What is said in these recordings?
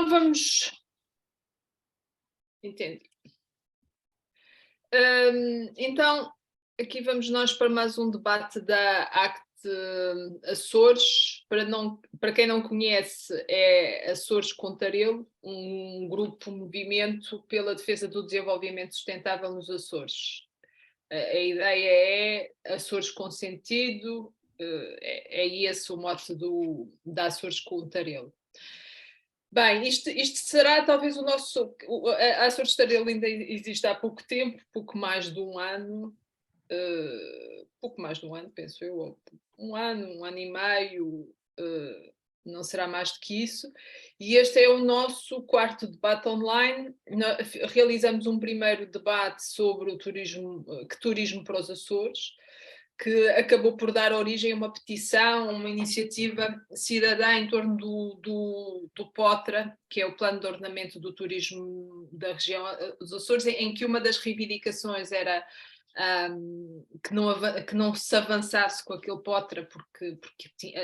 Vamos entender. Então, aqui vamos nós para mais um debate da ACT Açores. Para quem não conhece, é Açores Contarelo, um grupo, um movimento pela defesa do desenvolvimento sustentável nos Açores. A ideia é Açores com sentido, é esse o mote da Açores Contarelo. Bem, isto será talvez o nosso. A Açores Contarelo ainda existe há pouco tempo, pouco mais de um ano, penso eu, ou um ano e meio, não será mais do que isso. E este é o nosso quarto debate online. Realizamos um primeiro debate sobre o turismo, que turismo para os Açores, que acabou por dar origem a uma petição, uma iniciativa cidadã em torno do POTRA, que é o Plano de Ordenamento do Turismo da região dos Açores, em que uma das reivindicações era que não se avançasse com aquele POTRA porque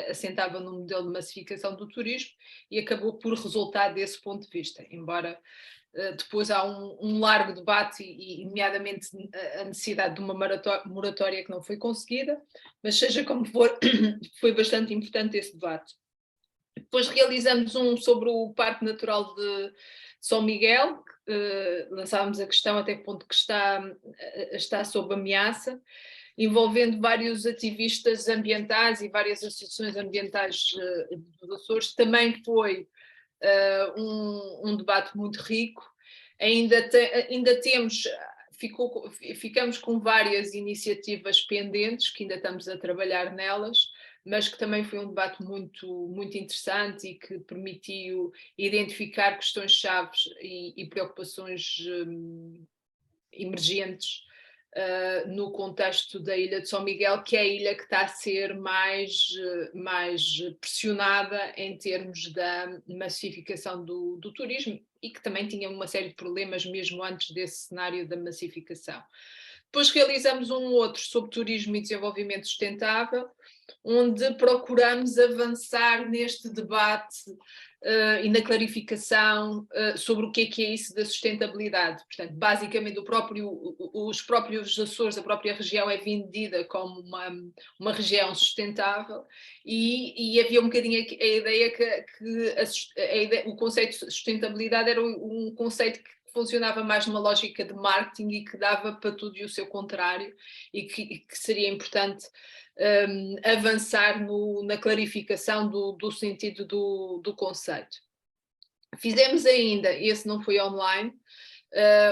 assentava no modelo de massificação do turismo, e acabou por resultar desse ponto de vista, embora depois há um largo debate e nomeadamente a necessidade de uma moratória que não foi conseguida, mas seja como for, foi bastante importante esse debate. Depois realizamos um sobre o Parque Natural de São Miguel, lançávamos a questão até que ponto que está sob ameaça, envolvendo vários ativistas ambientais e várias associações ambientais dos Açores. Também foi um debate muito rico. Ficamos com várias iniciativas pendentes, que ainda estamos a trabalhar nelas, mas que também foi um debate muito, muito interessante e que permitiu identificar questões-chave e preocupações emergentes no contexto da Ilha de São Miguel, que é a ilha que está a ser mais pressionada em termos da massificação do turismo, e que também tinha uma série de problemas mesmo antes desse cenário da massificação. Depois realizamos um outro sobre turismo e desenvolvimento sustentável, onde procuramos avançar neste debate e na clarificação sobre o que é isso da sustentabilidade. Portanto, basicamente os próprios Açores, a própria região é vendida como uma região sustentável, e havia um bocadinho a ideia que o conceito de sustentabilidade era um conceito que funcionava mais numa lógica de marketing e que dava para tudo e o seu contrário, e que seria importante avançar na clarificação do sentido do conceito. Fizemos ainda, esse não foi online,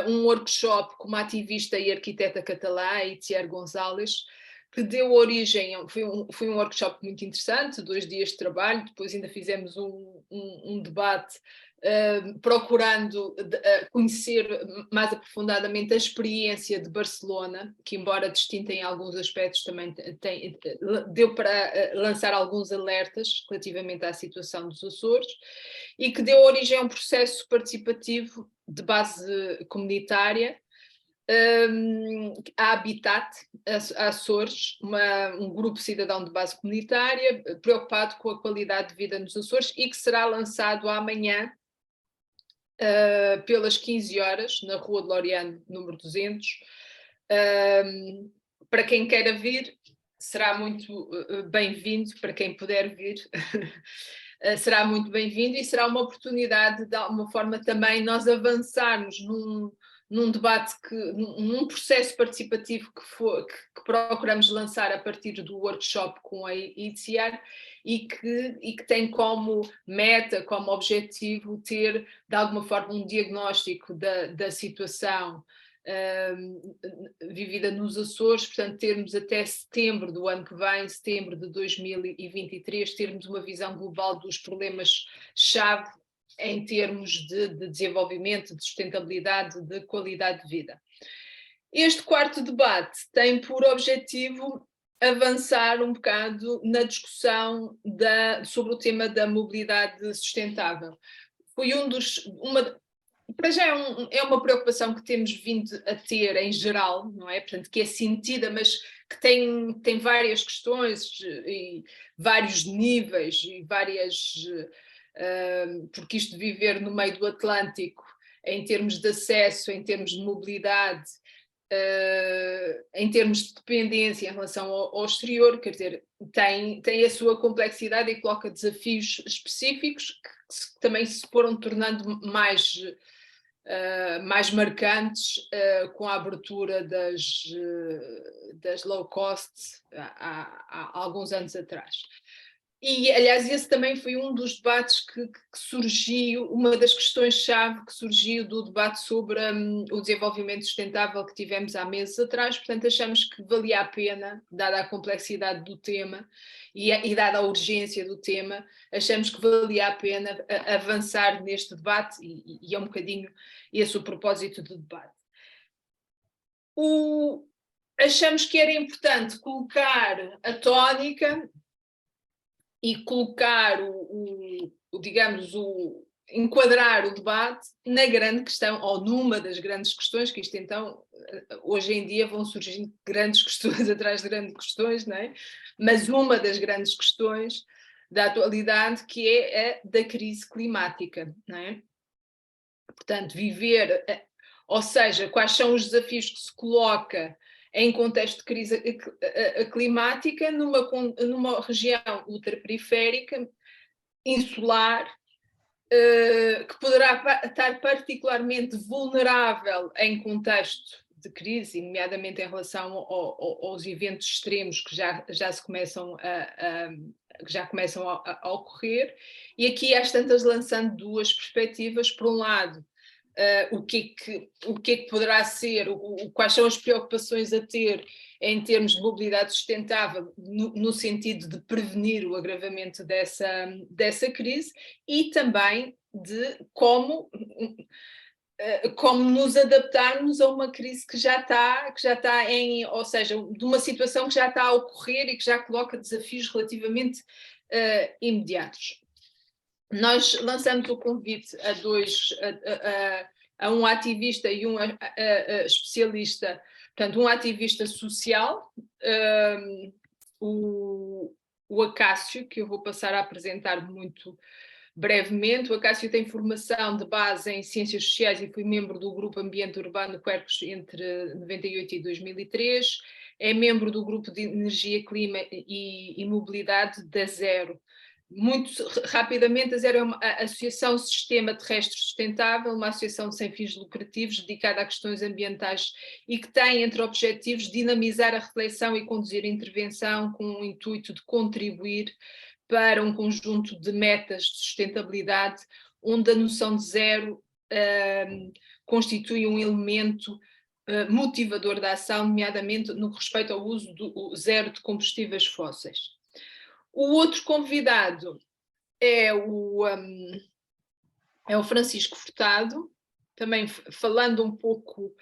um workshop com uma ativista e arquiteta catalã, Itziar Gonzalez, que deu origem, foi um workshop muito interessante, 2 dias de trabalho. Depois ainda fizemos um debate procurando conhecer mais aprofundadamente a experiência de Barcelona, que, embora distinta em alguns aspectos, também deu para lançar alguns alertas relativamente à situação dos Açores, e que deu origem a um processo participativo de base comunitária, a Habitat Açores, um grupo cidadão de base comunitária preocupado com a qualidade de vida nos Açores, e que será lançado amanhã pelas 15 horas, na Rua de Loriano, número 200. Para quem queira vir, será muito bem-vindo. Para quem puder vir, será muito bem-vindo, e será uma oportunidade, de alguma forma, também nós avançarmos num debate, num processo participativo que procuramos lançar a partir do workshop com a ITCIAR, e que tem como meta, como objetivo, ter de alguma forma um diagnóstico da situação vivida nos Açores. Portanto, termos até setembro do ano que vem, setembro de 2023, termos uma visão global dos problemas-chave em termos de desenvolvimento, de sustentabilidade, de qualidade de vida. Este quarto debate tem por objetivo avançar um bocado na discussão sobre o tema da mobilidade sustentável. Foi para já é uma preocupação que temos vindo a ter em geral, não é? Portanto, que é sentida, mas que tem várias questões e vários níveis e várias porque isto de viver no meio do Atlântico, em termos de acesso, em termos de mobilidade, em termos de dependência em relação ao exterior, quer dizer, tem a sua complexidade e coloca desafios específicos que também se foram tornando mais marcantes com a abertura das low cost há alguns anos atrás. E, aliás, esse também foi um dos debates que surgiu, uma das questões-chave que surgiu do debate sobre o desenvolvimento sustentável que tivemos há meses atrás. Portanto, achamos que valia a pena, dada a complexidade do tema e dada a urgência do tema, achamos que valia a pena avançar neste debate e é um bocadinho esse o propósito do debate. Achamos que era importante colocar a tónica e colocar enquadrar o debate na grande questão, ou numa das grandes questões, que isto então, hoje em dia vão surgindo grandes questões atrás de grandes questões, não é? Mas uma das grandes questões da atualidade, que é a da crise climática, não é? Portanto, ou seja, quais são os desafios que se coloca em contexto de crise climática numa região ultraperiférica, insular, que poderá estar particularmente vulnerável em contexto de crise, nomeadamente em relação aos eventos extremos que já começam a ocorrer, e aqui às tantas lançando duas perspectivas. Por um lado, o que é que poderá ser, quais são as preocupações a ter em termos de mobilidade sustentável, no sentido de prevenir o agravamento dessa crise, e também de como nos adaptarmos a uma crise que já está ou seja, de uma situação que já está a ocorrer e que já coloca desafios relativamente imediatos. Nós lançamos o convite a um ativista e um especialista, portanto, um ativista social, o Acácio, que eu vou passar a apresentar muito brevemente. O Acácio tem formação de base em Ciências Sociais e foi membro do Grupo Ambiente Urbano Quercus entre 98 e 2003. É membro do Grupo de Energia, Clima e Mobilidade da Zero. Muito rapidamente, a Zero é uma associação Sistema Terrestre Sustentável, uma associação sem fins lucrativos dedicada a questões ambientais e que tem entre objetivos dinamizar a reflexão e conduzir a intervenção com o intuito de contribuir para um conjunto de metas de sustentabilidade onde a noção de zero constitui um elemento motivador da ação, nomeadamente no que respeita ao uso do zero de combustíveis fósseis. O outro convidado é o Francisco Furtado, também falando um pouco,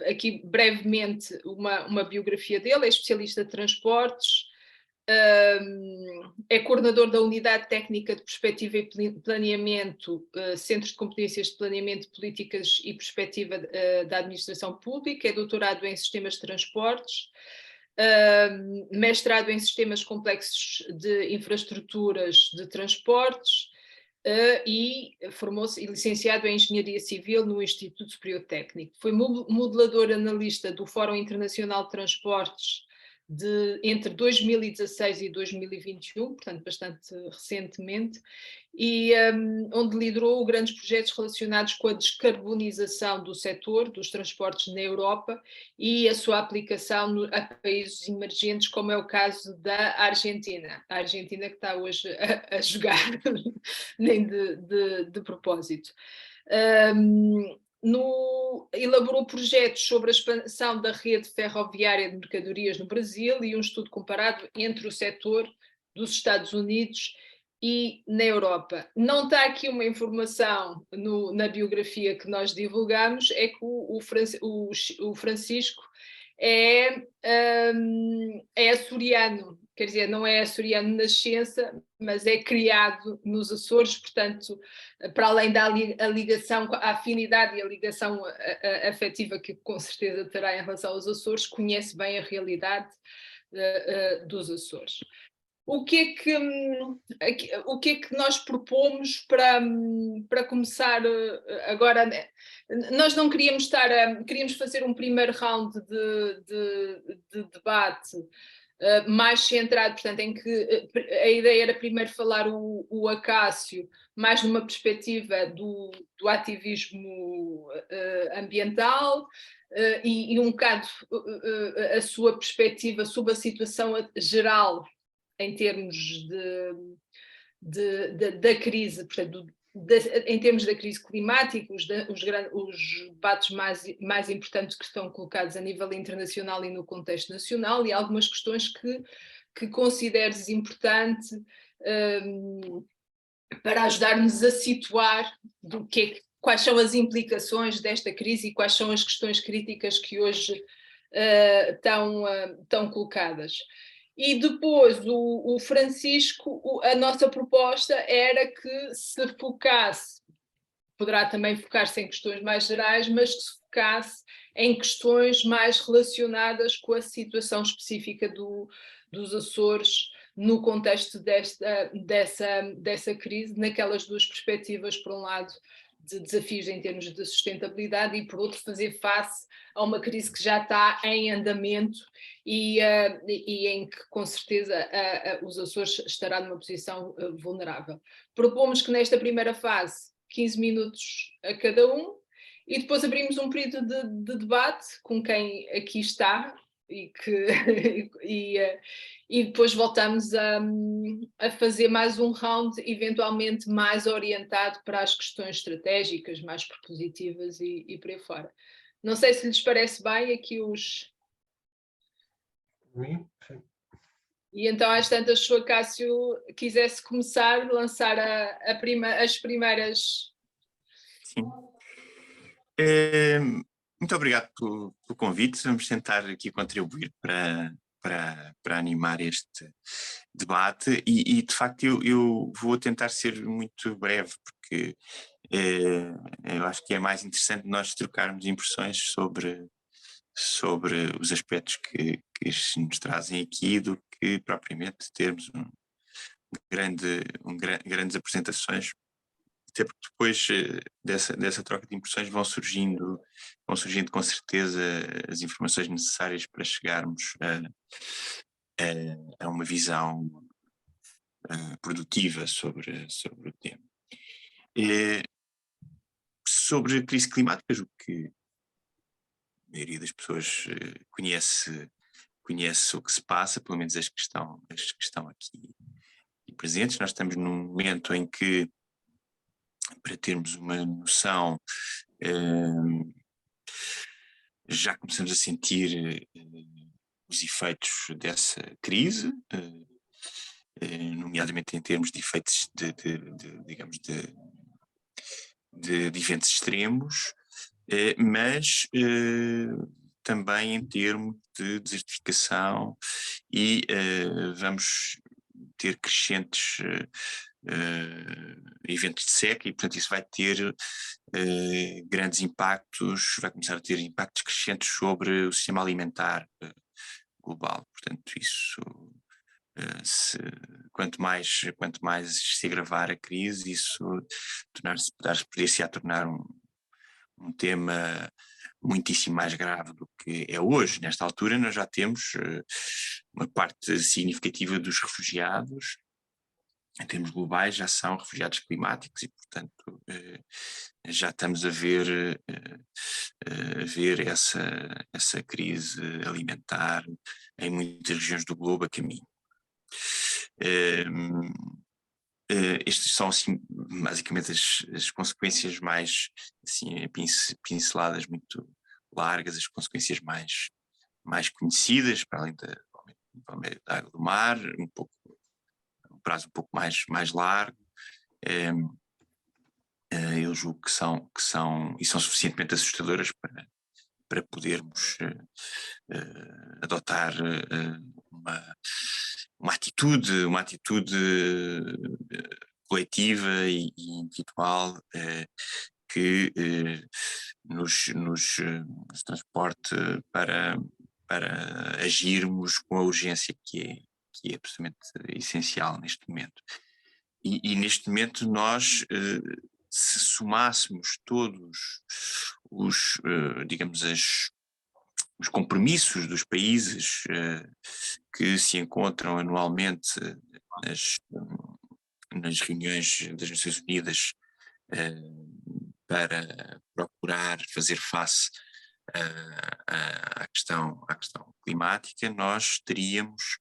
aqui brevemente, uma biografia dele. É especialista de transportes, é coordenador da Unidade Técnica de Perspectiva e Planeamento, Centros de Competências de Planeamento, Políticas e Perspectiva da Administração Pública, é doutorado em Sistemas de Transportes, mestrado em Sistemas Complexos de Infraestruturas de Transportes e formou-se licenciado em Engenharia Civil no Instituto Superior Técnico. Foi modelador analista do Fórum Internacional de Transportes entre 2016 e 2021, portanto bastante recentemente, e onde liderou grandes projetos relacionados com a descarbonização do setor dos transportes na Europa e a sua aplicação a países emergentes, como é o caso da Argentina. A Argentina que está hoje a jogar, nem de propósito. Elaborou projetos sobre a expansão da rede ferroviária de mercadorias no Brasil e um estudo comparado entre o setor dos Estados Unidos e na Europa. Não está aqui uma informação na biografia que nós divulgamos, é que o Francisco é açoriano, quer dizer, não é açoriano de nascença, mas é criado nos Açores, portanto, para além da ligação, a afinidade e a ligação afetiva que com certeza terá em relação aos Açores, conhece bem a realidade dos Açores. o que é que nós propomos para começar agora? Nós não queríamos queríamos fazer um primeiro round de debate mais centrado, portanto, em que a ideia era primeiro falar o Acácio mais numa perspectiva do ativismo ambiental, e um bocado a sua perspectiva sobre a situação geral em termos da crise, portanto, em termos da crise climática, os debates mais importantes que estão colocados a nível internacional e no contexto nacional, e algumas questões que consideres importante para ajudar-nos a situar quais são as implicações desta crise e quais são as questões críticas que hoje estão colocadas. E depois o Francisco, a nossa proposta era que se focasse, poderá também focar-se em questões mais gerais, mas que se focasse em questões mais relacionadas com a situação específica dos Açores no contexto dessa crise, naquelas duas perspectivas, por um lado, de desafios em termos de sustentabilidade e, por outro, fazer face a uma crise que já está em andamento e em que, com certeza, os Açores estará numa posição vulnerável. Propomos que nesta primeira fase 15 minutos a cada um, e depois abrimos um período de debate com quem aqui está e depois voltamos a fazer mais um round, eventualmente mais orientado para as questões estratégicas, mais propositivas e por aí fora. Não sei se lhes parece bem aqui os... Sim. E então, às tantas, se o Acácio quisesse começar, lançar as primeiras... Sim. Muito obrigado pelo convite. Vamos tentar aqui contribuir para animar este debate e de facto eu vou tentar ser muito breve, porque eu acho que é mais interessante nós trocarmos impressões sobre os aspectos que nos trazem aqui do que propriamente termos grandes apresentações, até porque depois dessa troca de impressões vão surgindo com certeza as informações necessárias para chegarmos a uma visão produtiva sobre o tema. Sobre a crise climática, o que a maioria das pessoas conhece o que se passa, pelo menos as que estão aqui presentes. Nós estamos num momento em que, para termos uma noção, já começamos a sentir os efeitos dessa crise, nomeadamente em termos de efeitos digamos, de eventos extremos, mas também em termos de desertificação, e vamos ter crescentes eventos de seca, e portanto isso vai ter grandes impactos, vai começar a ter impactos crescentes sobre o sistema alimentar global. Portanto isso, quanto mais se agravar a crise, isso poder-se tornar um tema muitíssimo mais grave do que é hoje. Nesta altura nós já temos uma parte significativa dos refugiados, em termos globais, já são refugiados climáticos, e portanto já estamos a ver essa crise alimentar em muitas regiões do globo a caminho. Estas são, assim, basicamente as consequências mais, assim, pinceladas muito largas, as consequências mais conhecidas, para além da água do mar, um prazo um pouco mais largo. Eu julgo que são suficientemente assustadoras para podermos adotar uma atitude coletiva e individual que nos transporte para agirmos com a urgência que que é absolutamente essencial neste momento. E neste momento nós, se somássemos todos digamos, os compromissos dos países que se encontram anualmente nas, nas reuniões das Nações Unidas para procurar fazer face à questão climática, nós teríamos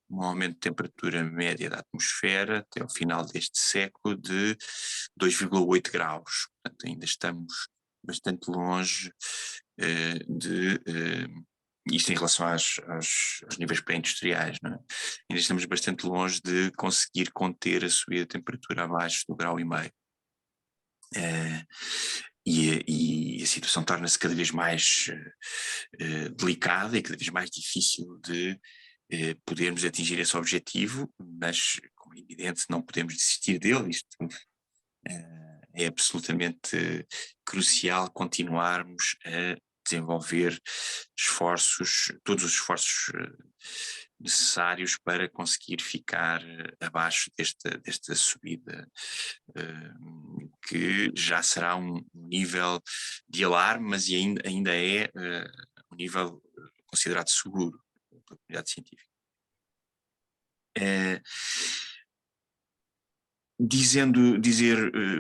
um aumento de temperatura média da atmosfera até ao final deste século de 2,8 graus. Portanto, ainda estamos bastante longe isto em relação aos níveis pré-industriais, não é? Ainda estamos bastante longe de conseguir conter a subida de temperatura abaixo do grau e meio. E a situação torna-se cada vez mais delicada e cada vez mais difícil de podermos atingir esse objetivo, mas, como é evidente, não podemos desistir dele. Isto é absolutamente crucial continuarmos a desenvolver todos os esforços necessários para conseguir ficar abaixo desta subida, que já será um nível de alarme, mas ainda é um nível considerado seguro pela comunidade científica. Dizer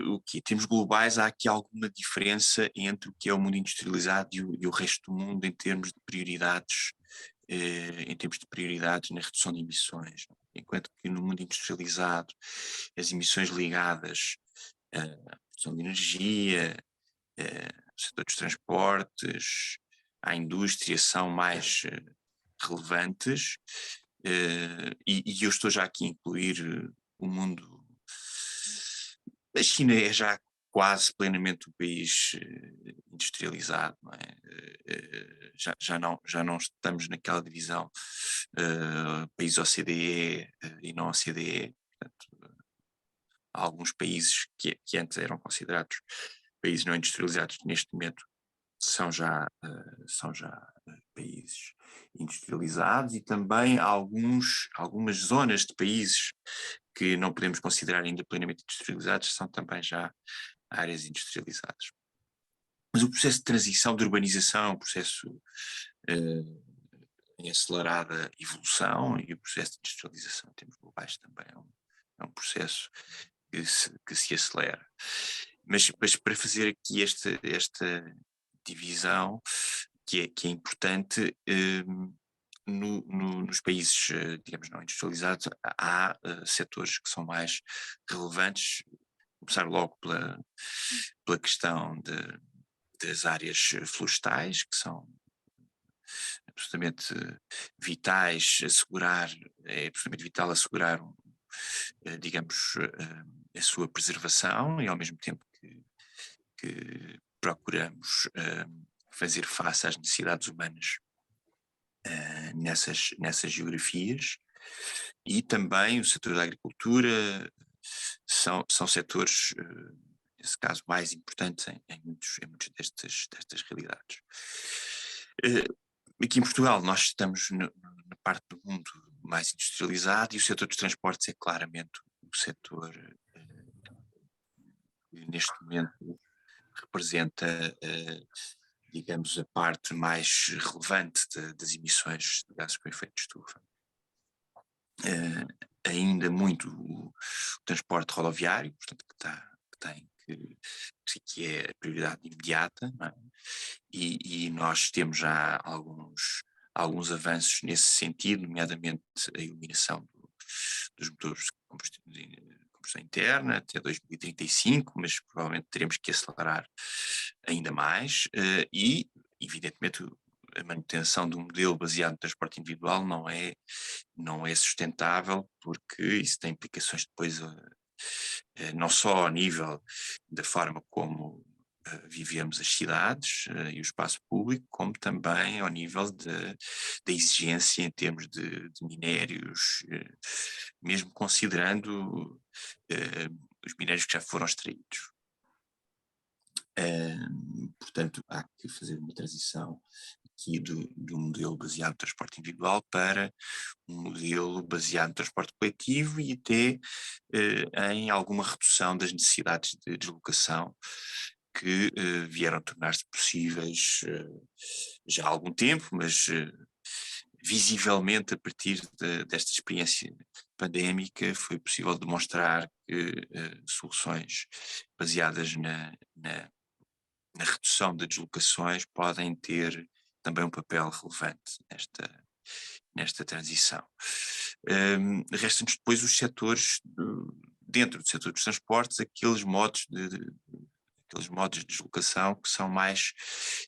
o que em termos globais há aqui alguma diferença entre o que é o mundo industrializado e o resto do mundo em termos de prioridades, na redução de emissões. Enquanto que no mundo industrializado as emissões ligadas à produção de energia, ao setor dos transportes, à indústria são mais relevantes, e eu estou já aqui a incluir o mundo. A China é já quase plenamente um país industrializado, não é? Já não estamos naquela divisão país OCDE e não OCDE. Portanto, há alguns países que antes eram considerados países não industrializados, neste momento são já países industrializados, e também algumas zonas de países que não podemos considerar ainda plenamente industrializados são também já áreas industrializadas. Mas o processo de transição, de urbanização, é um processo em acelerada evolução, e o processo de industrialização em termos globais também é um processo que se acelera. Mas para fazer aqui esta divisão, que é importante, nos países, digamos, não industrializados, há setores que são mais relevantes. Começar logo pela questão das áreas florestais, que são absolutamente vitais, é absolutamente vital assegurar, digamos, a sua preservação, e ao mesmo tempo que procuramos fazer face às necessidades humanas nessas geografias. E também o setor da agricultura são setores, nesse caso, mais importantes em muitas destas realidades. Aqui em Portugal nós estamos na parte do mundo mais industrializado, e o setor dos transportes é claramente o setor que neste momento representa, digamos, a parte mais relevante das emissões de gases com efeito de estufa. Ainda muito o transporte rodoviário, portanto, que é a prioridade imediata, não é? E nós temos já alguns avanços nesse sentido, nomeadamente a eliminação dos motores de combustão interna até 2035, mas provavelmente teremos que acelerar ainda mais, e evidentemente a manutenção de um modelo baseado no transporte individual não é sustentável, porque isso tem implicações depois não só ao nível da forma como vivemos as cidades e o espaço público, como também ao nível da exigência em termos de minérios, mesmo considerando os minérios que já foram extraídos. Portanto, há que fazer uma transição aqui do modelo baseado no transporte individual para um modelo baseado no transporte coletivo e até em alguma redução das necessidades de deslocação que vieram a tornar-se possíveis já há algum tempo, mas visivelmente a partir desta experiência pandémica foi possível demonstrar que soluções baseadas na redução de deslocações podem ter também um papel relevante nesta transição. Restam-nos depois os setores, dentro do setor dos transportes, aqueles modos de deslocação que são mais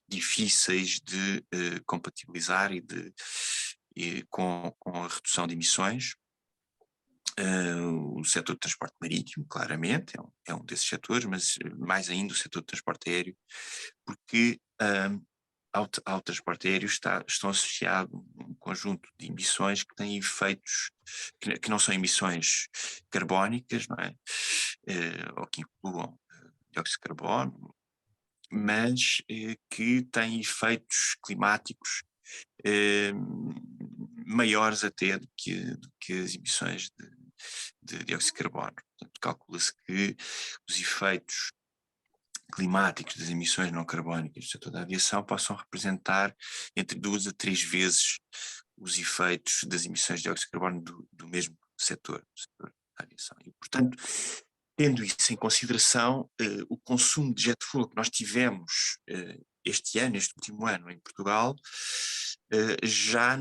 difíceis de compatibilizar com a redução de emissões. O setor de transporte marítimo, claramente, é um desses setores, mas mais ainda o setor de transporte aéreo, porque ao transporte aéreo estão associados um conjunto de emissões que têm efeitos que não são emissões carbónicas, não é? Ou que incluam dióxido de carbono, mas que têm efeitos climáticos maiores até do que as emissões de dióxido de carbono. Portanto, calcula-se que os efeitos climáticos das emissões não carbónicas do setor da aviação possam representar entre 2 a 3 vezes os efeitos das emissões de dióxido de carbono do mesmo setor, do setor da aviação. E, portanto, tendo isso em consideração, o consumo de jet fuel que nós tivemos este último ano em Portugal, já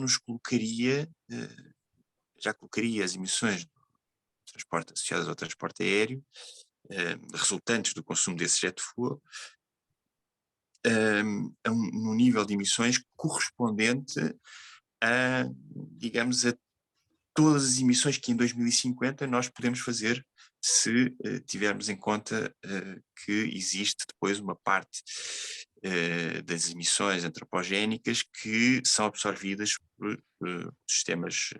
colocaria as emissões associadas ao transporte aéreo, resultantes do consumo desse jet fuel, num nível de emissões correspondente digamos, a todas as emissões que em 2050 nós podemos fazer se tivermos em conta que existe depois uma parte das emissões antropogénicas que são absorvidas por sistemas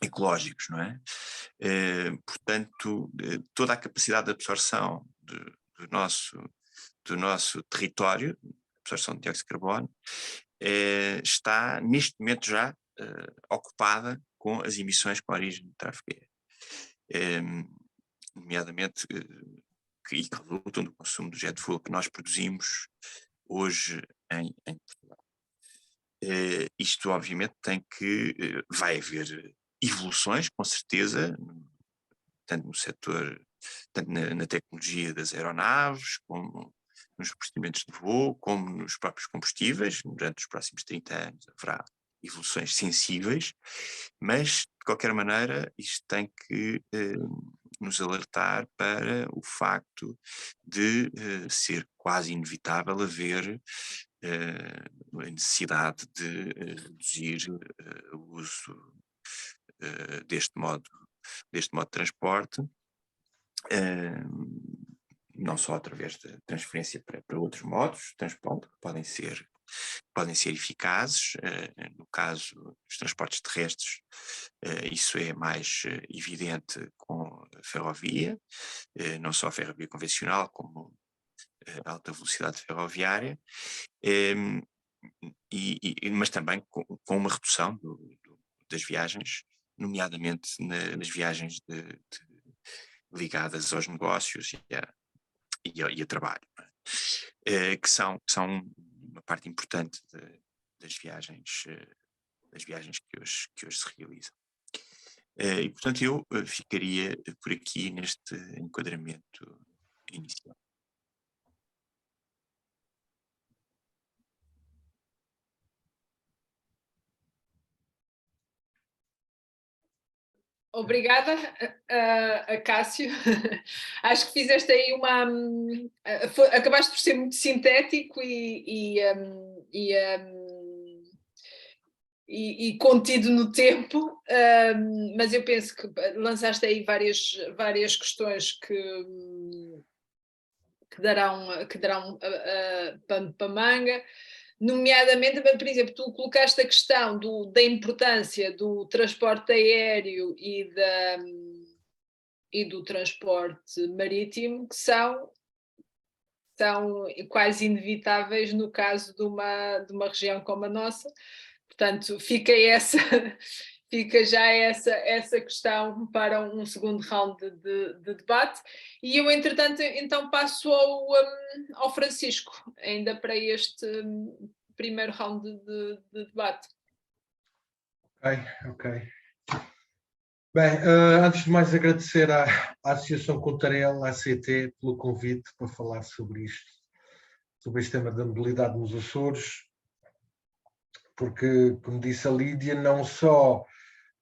ecológicos, não é? Portanto, toda a capacidade de absorção do nosso território, absorção de dióxido de carbono, está neste momento já ocupada com as emissões com origem do tráfego aéreo, nomeadamente que resultam do consumo do jet fuel que nós produzimos hoje em Portugal. Isto obviamente vai haver evoluções, com certeza, tanto no setor, tanto na tecnologia das aeronaves, como nos procedimentos de voo, como nos próprios combustíveis. Durante os próximos 30 anos haverá evoluções sensíveis, mas, de qualquer maneira, isto tem que nos alertar para o facto de ser quase inevitável haver a necessidade de reduzir o uso deste modo de transporte, não só através da transferência para outros modos de transporte que podem ser eficazes. No caso dos transportes terrestres, isso é mais evidente com a ferrovia, não só a ferrovia convencional, como a alta velocidade ferroviária, mas também com uma redução das viagens, nomeadamente nas viagens ligadas aos negócios e a trabalho, que são uma parte importante das viagens que hoje se realizam. E, portanto, eu ficaria por aqui neste enquadramento inicial. Obrigada, Cássio. Acho que fizeste aí acabaste por ser muito sintético e contido no tempo, mas eu penso que lançaste aí várias questões que darão pano para manga. Nomeadamente, por exemplo, tu colocaste a questão da importância do transporte aéreo e do transporte marítimo, que são são quase inevitáveis no caso de uma região como a nossa. Portanto, fica já essa questão para um segundo round de debate. E eu, entretanto, então passo ao Francisco, ainda para este primeiro round de debate. Ok. Bem, antes de mais agradecer à Associação Contarel, à ACT, pelo convite para falar sobre isto, sobre este tema da mobilidade nos Açores, porque, como disse a Lídia, não só,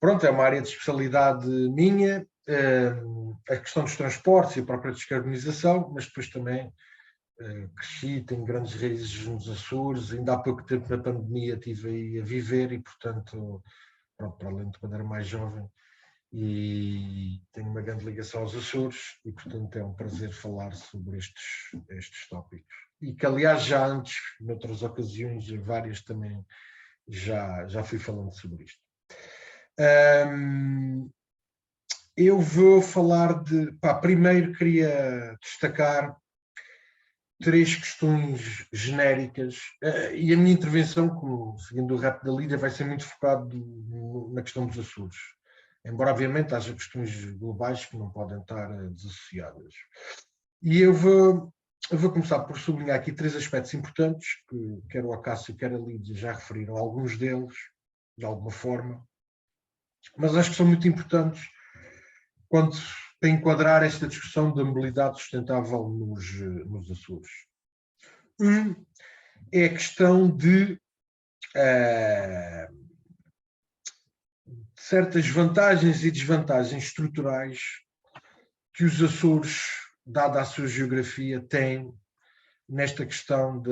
pronto, é uma área de especialidade minha, a questão dos transportes e a própria descarbonização, mas depois também cresci, tenho grandes raízes nos Açores, ainda há pouco tempo na pandemia estive aí a viver e, portanto, pronto, para além de quando era mais jovem, e tenho uma grande ligação aos Açores e, portanto, é um prazer falar sobre estes tópicos. E que, aliás, já antes, noutras ocasiões, várias também, já fui falando sobre isto. Eu vou falar primeiro queria destacar 3 questões genéricas, e a minha intervenção, seguindo o rap da Lídia, vai ser muito focado na questão dos Açores. Embora, obviamente, haja questões globais que não podem estar desassociadas. E eu vou começar por sublinhar aqui 3 aspectos importantes, que quer o Acácio, quer a Lídia já referiram alguns deles, de alguma forma, mas acho que são muito importantes quando para enquadrar esta discussão da mobilidade sustentável nos Açores. É a questão de certas vantagens e desvantagens estruturais que os Açores, dada a sua geografia, têm nesta questão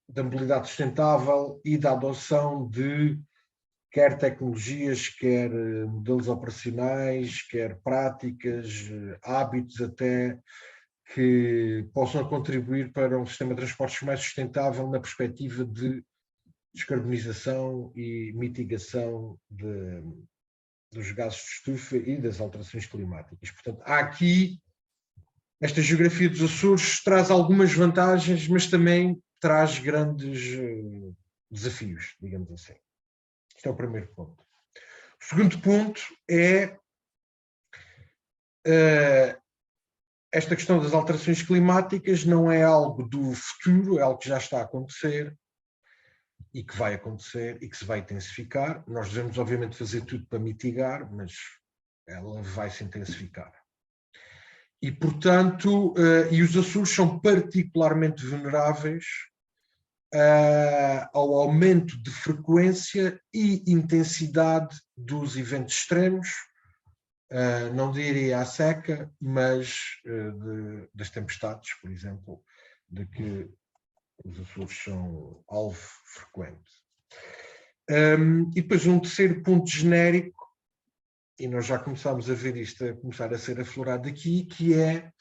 da mobilidade sustentável e da adoção de quer tecnologias, quer modelos operacionais, quer práticas, hábitos até, que possam contribuir para um sistema de transportes mais sustentável na perspectiva de descarbonização e mitigação dos gases de estufa e das alterações climáticas. Portanto, há aqui, esta geografia dos Açores traz algumas vantagens, mas também traz grandes desafios, digamos assim. Este é o primeiro ponto. O segundo ponto é esta questão das alterações climáticas não é algo do futuro, é algo que já está a acontecer e que vai acontecer e que se vai intensificar. Nós devemos, obviamente, fazer tudo para mitigar, mas ela vai se intensificar. E, portanto, e os Açores são particularmente vulneráveis ao aumento de frequência e intensidade dos eventos extremos, não diria à seca, mas das tempestades, por exemplo, de que os Açores são alvo frequente. E depois um terceiro ponto genérico, e nós já começámos a ver isto a começar a ser aflorado aqui, que é,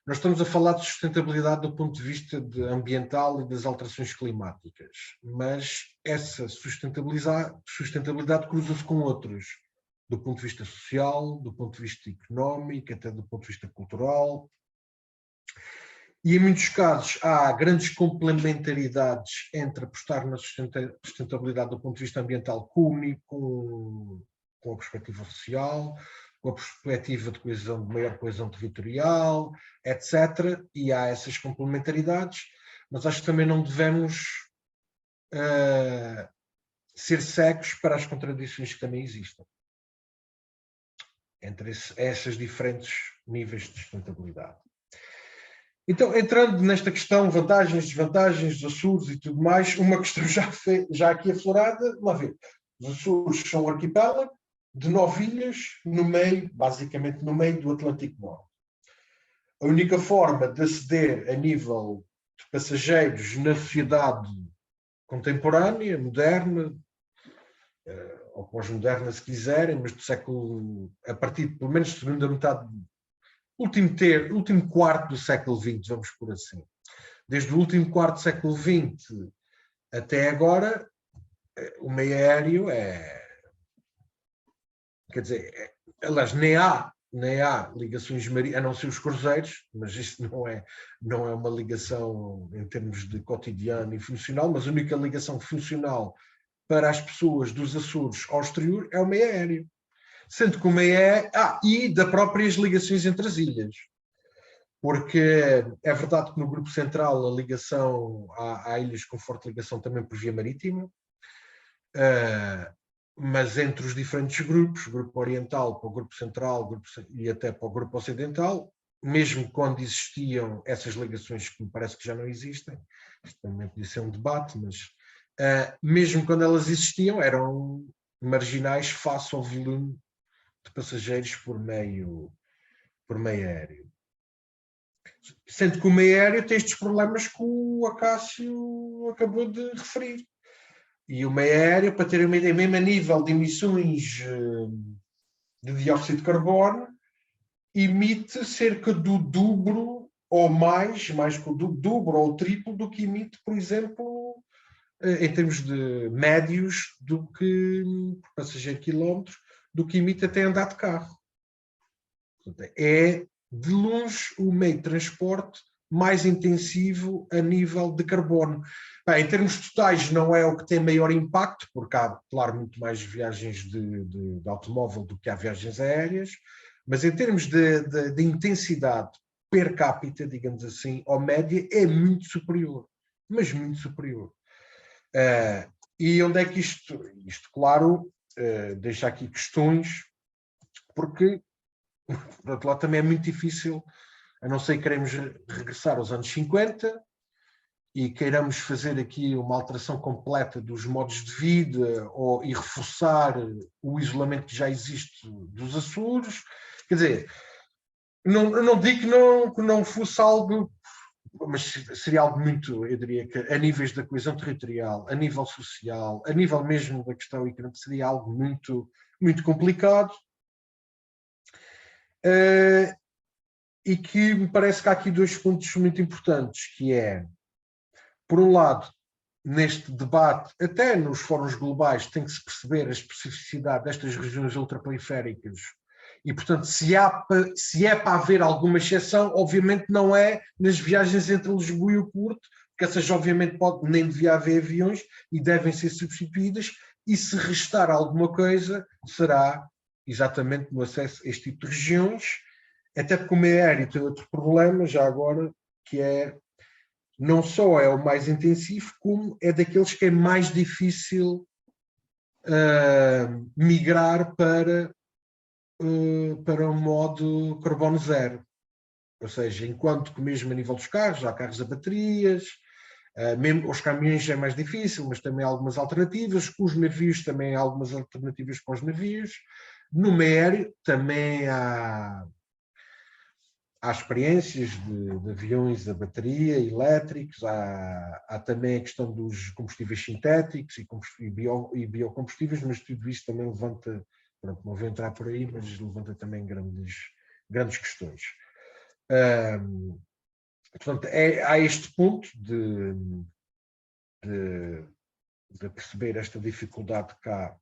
nós estamos a falar de sustentabilidade do ponto de vista ambiental e das alterações climáticas, mas essa sustentabilidade cruza-se com outros, do ponto de vista social, do ponto de vista económico, até do ponto de vista cultural. E em muitos casos há grandes complementaridades entre apostar na sustentabilidade do ponto de vista ambiental com a perspectiva social, com a perspectiva de maior coesão territorial, etc. E há essas complementaridades, mas acho que também não devemos ser cegos para as contradições que também existem entre esses diferentes níveis de sustentabilidade. Então, entrando nesta questão, vantagens, desvantagens dos Açores e tudo mais, uma questão já aqui aflorada, vamos ver. Os Açores são um arquipélago de 9 ilhas, basicamente no meio do Atlântico Norte. A única forma de aceder a nível de passageiros na sociedade contemporânea, moderna, ou pós-moderna se quiserem, mas do século, a partir pelo menos da segunda metade, último quarto do século XX, vamos por assim. Desde o último quarto do século XX até agora, o meio aéreo aliás, nem há nem há ligações marítimas, a não ser os cruzeiros, mas isso não é uma ligação em termos de cotidiano e funcional, mas a única ligação funcional para as pessoas dos Açores ao exterior é o meio aéreo. Sendo que o meio aéreo... e das próprias ligações entre as ilhas. Porque é verdade que no Grupo Central a ligação há ilhas com forte ligação também por via marítima, mas entre os diferentes grupos, o Grupo Oriental para o Grupo Central e até para o Grupo Ocidental, mesmo quando existiam essas ligações que me parece que já não existem, isto também podia ser um debate, mas mesmo quando elas existiam, eram marginais face ao volume de passageiros por meio aéreo. Sendo que o meio aéreo tem estes problemas que o Acácio acabou de referir. E o meio aéreo, para terem uma ideia, mesmo a nível de emissões de dióxido de carbono, emite cerca do dobro ou mais que o dobro ou o triplo do que emite, por exemplo, em termos de médios, do que por passageiro quilómetros, do que emite até andar de carro. Portanto, é de longe o meio de transporte mais intensivo a nível de carbono. Bem, em termos totais não é o que tem maior impacto, porque há, claro, muito mais viagens de automóvel do que há viagens aéreas, mas em termos de intensidade per capita, digamos assim, ou média, é muito superior, mas muito superior. E onde é que isto claro, deixa aqui questões, porque por outro lado, também é muito difícil, a não ser que queremos regressar aos anos 50 e queiramos fazer aqui uma alteração completa dos modos de vida e reforçar o isolamento que já existe dos Açores. Quer dizer, não digo que não fosse algo, mas seria algo muito, eu diria que a níveis da coesão territorial, a nível social, a nível mesmo da questão económica, seria algo muito, muito complicado. E que me parece que há aqui dois pontos muito importantes, que é, por um lado, neste debate, até nos fóruns globais, tem que se perceber a especificidade destas regiões ultraperiféricas e, portanto, se é para haver alguma exceção, obviamente não é nas viagens entre Lisboa e o Porto, porque essas obviamente nem devia haver aviões e devem ser substituídas, e se restar alguma coisa, será exatamente no acesso a este tipo de regiões, até porque o meio aéreo tem outro problema, já agora, que é, não só é o mais intensivo, como é daqueles que é mais difícil migrar para um modo carbono zero. Ou seja, enquanto que mesmo a nível dos carros, há carros a baterias, mesmo os caminhões é mais difícil, mas também há algumas alternativas, os navios também há algumas alternativas para os navios. No meio aéreo também há experiências de aviões a bateria, elétricos, há também a questão dos combustíveis sintéticos e biocombustíveis, mas tudo isso também levanta, pronto, não vou entrar por aí, mas levanta também grandes questões. Portanto, há este ponto de perceber esta dificuldade cá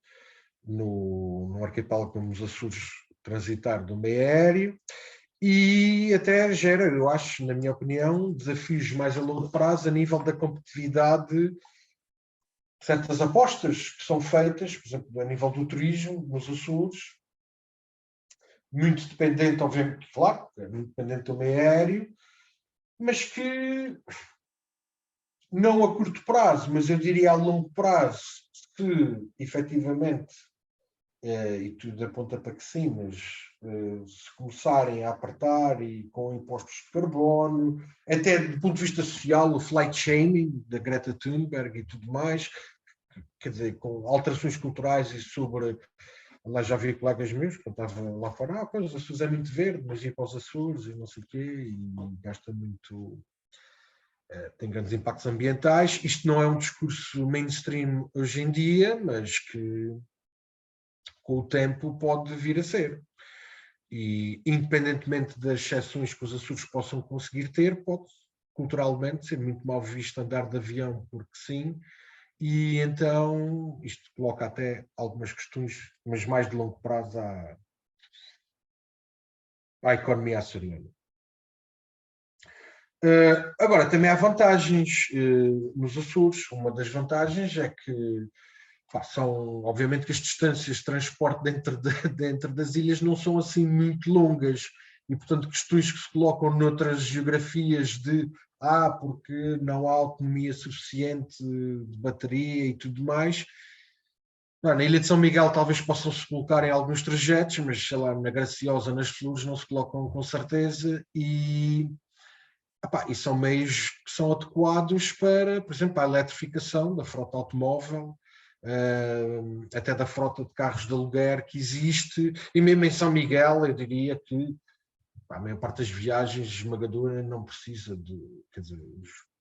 no arquipélago como os Açores transitar do meio aéreo, e até gera, eu acho, na minha opinião, desafios mais a longo prazo a nível da competitividade de certas apostas que são feitas, por exemplo, a nível do turismo nos Açores, muito dependente, obviamente, claro, é muito dependente do meio aéreo, mas que não a curto prazo, mas eu diria a longo prazo, se efetivamente, e tudo aponta para que sim, mas se começarem a apertar e com impostos de carbono, até do ponto de vista social, o flight shaming da Greta Thunberg e tudo mais, quer dizer, com alterações culturais e sobre... Lá já vi colegas meus que estavam lá fora, pois, os Açores é muito verde, mas ir para os Açores e não sei o quê, e gasta muito... tem grandes impactos ambientais. Isto não é um discurso mainstream hoje em dia, mas que com o tempo pode vir a ser. E, independentemente das exceções que os Açores possam conseguir ter, pode culturalmente ser muito mal visto andar de avião, porque sim, e então isto coloca até algumas questões, mas mais de longo prazo à economia açoriana. Agora, também há vantagens nos Açores. Uma das vantagens é que são, obviamente, que as distâncias de transporte dentro das ilhas não são assim muito longas e, portanto, questões que se colocam noutras geografias porque não há autonomia suficiente de bateria e tudo mais. Na Ilha de São Miguel talvez possam-se colocar em alguns trajetos, mas, sei lá, na Graciosa, nas Flores, não se colocam com certeza e são meios que são adequados para, por exemplo, a eletrificação da frota automóvel, até da frota de carros de aluguer que existe, e mesmo em São Miguel eu diria que a maior parte das viagens esmagadora não precisa quer dizer,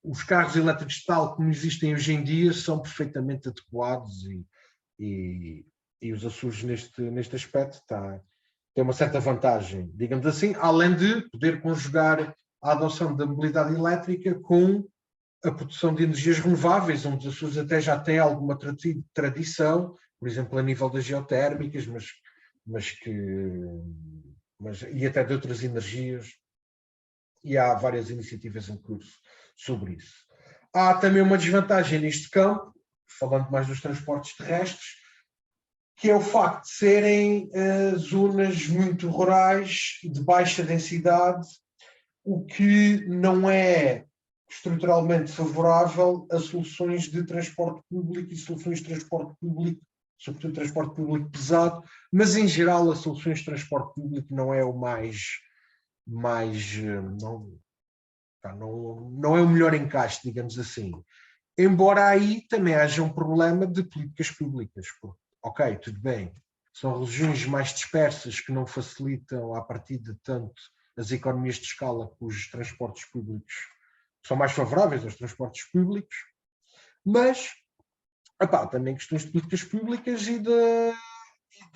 os carros elétricos tal como existem hoje em dia são perfeitamente adequados e os Açores neste aspecto tem uma certa vantagem, digamos assim, além de poder conjugar a adoção da mobilidade elétrica com a produção de energias renováveis, onde os Açores até já têm alguma tradição, por exemplo, a nível das geotérmicas, e até de outras energias, e há várias iniciativas em curso sobre isso. Há também uma desvantagem neste campo, falando mais dos transportes terrestres, que é o facto de serem zonas muito rurais, de baixa densidade, o que não é estruturalmente favorável a soluções de transporte público e soluções de transporte público, sobretudo transporte público pesado, mas em geral as soluções de transporte público não é o não é o melhor encaixe, digamos assim. Embora aí também haja um problema de políticas públicas. Ok, tudo bem, são regiões mais dispersas que não facilitam a partir de tanto as economias de escala cujos transportes públicos são mais favoráveis aos transportes públicos, mas também questões de políticas públicas e do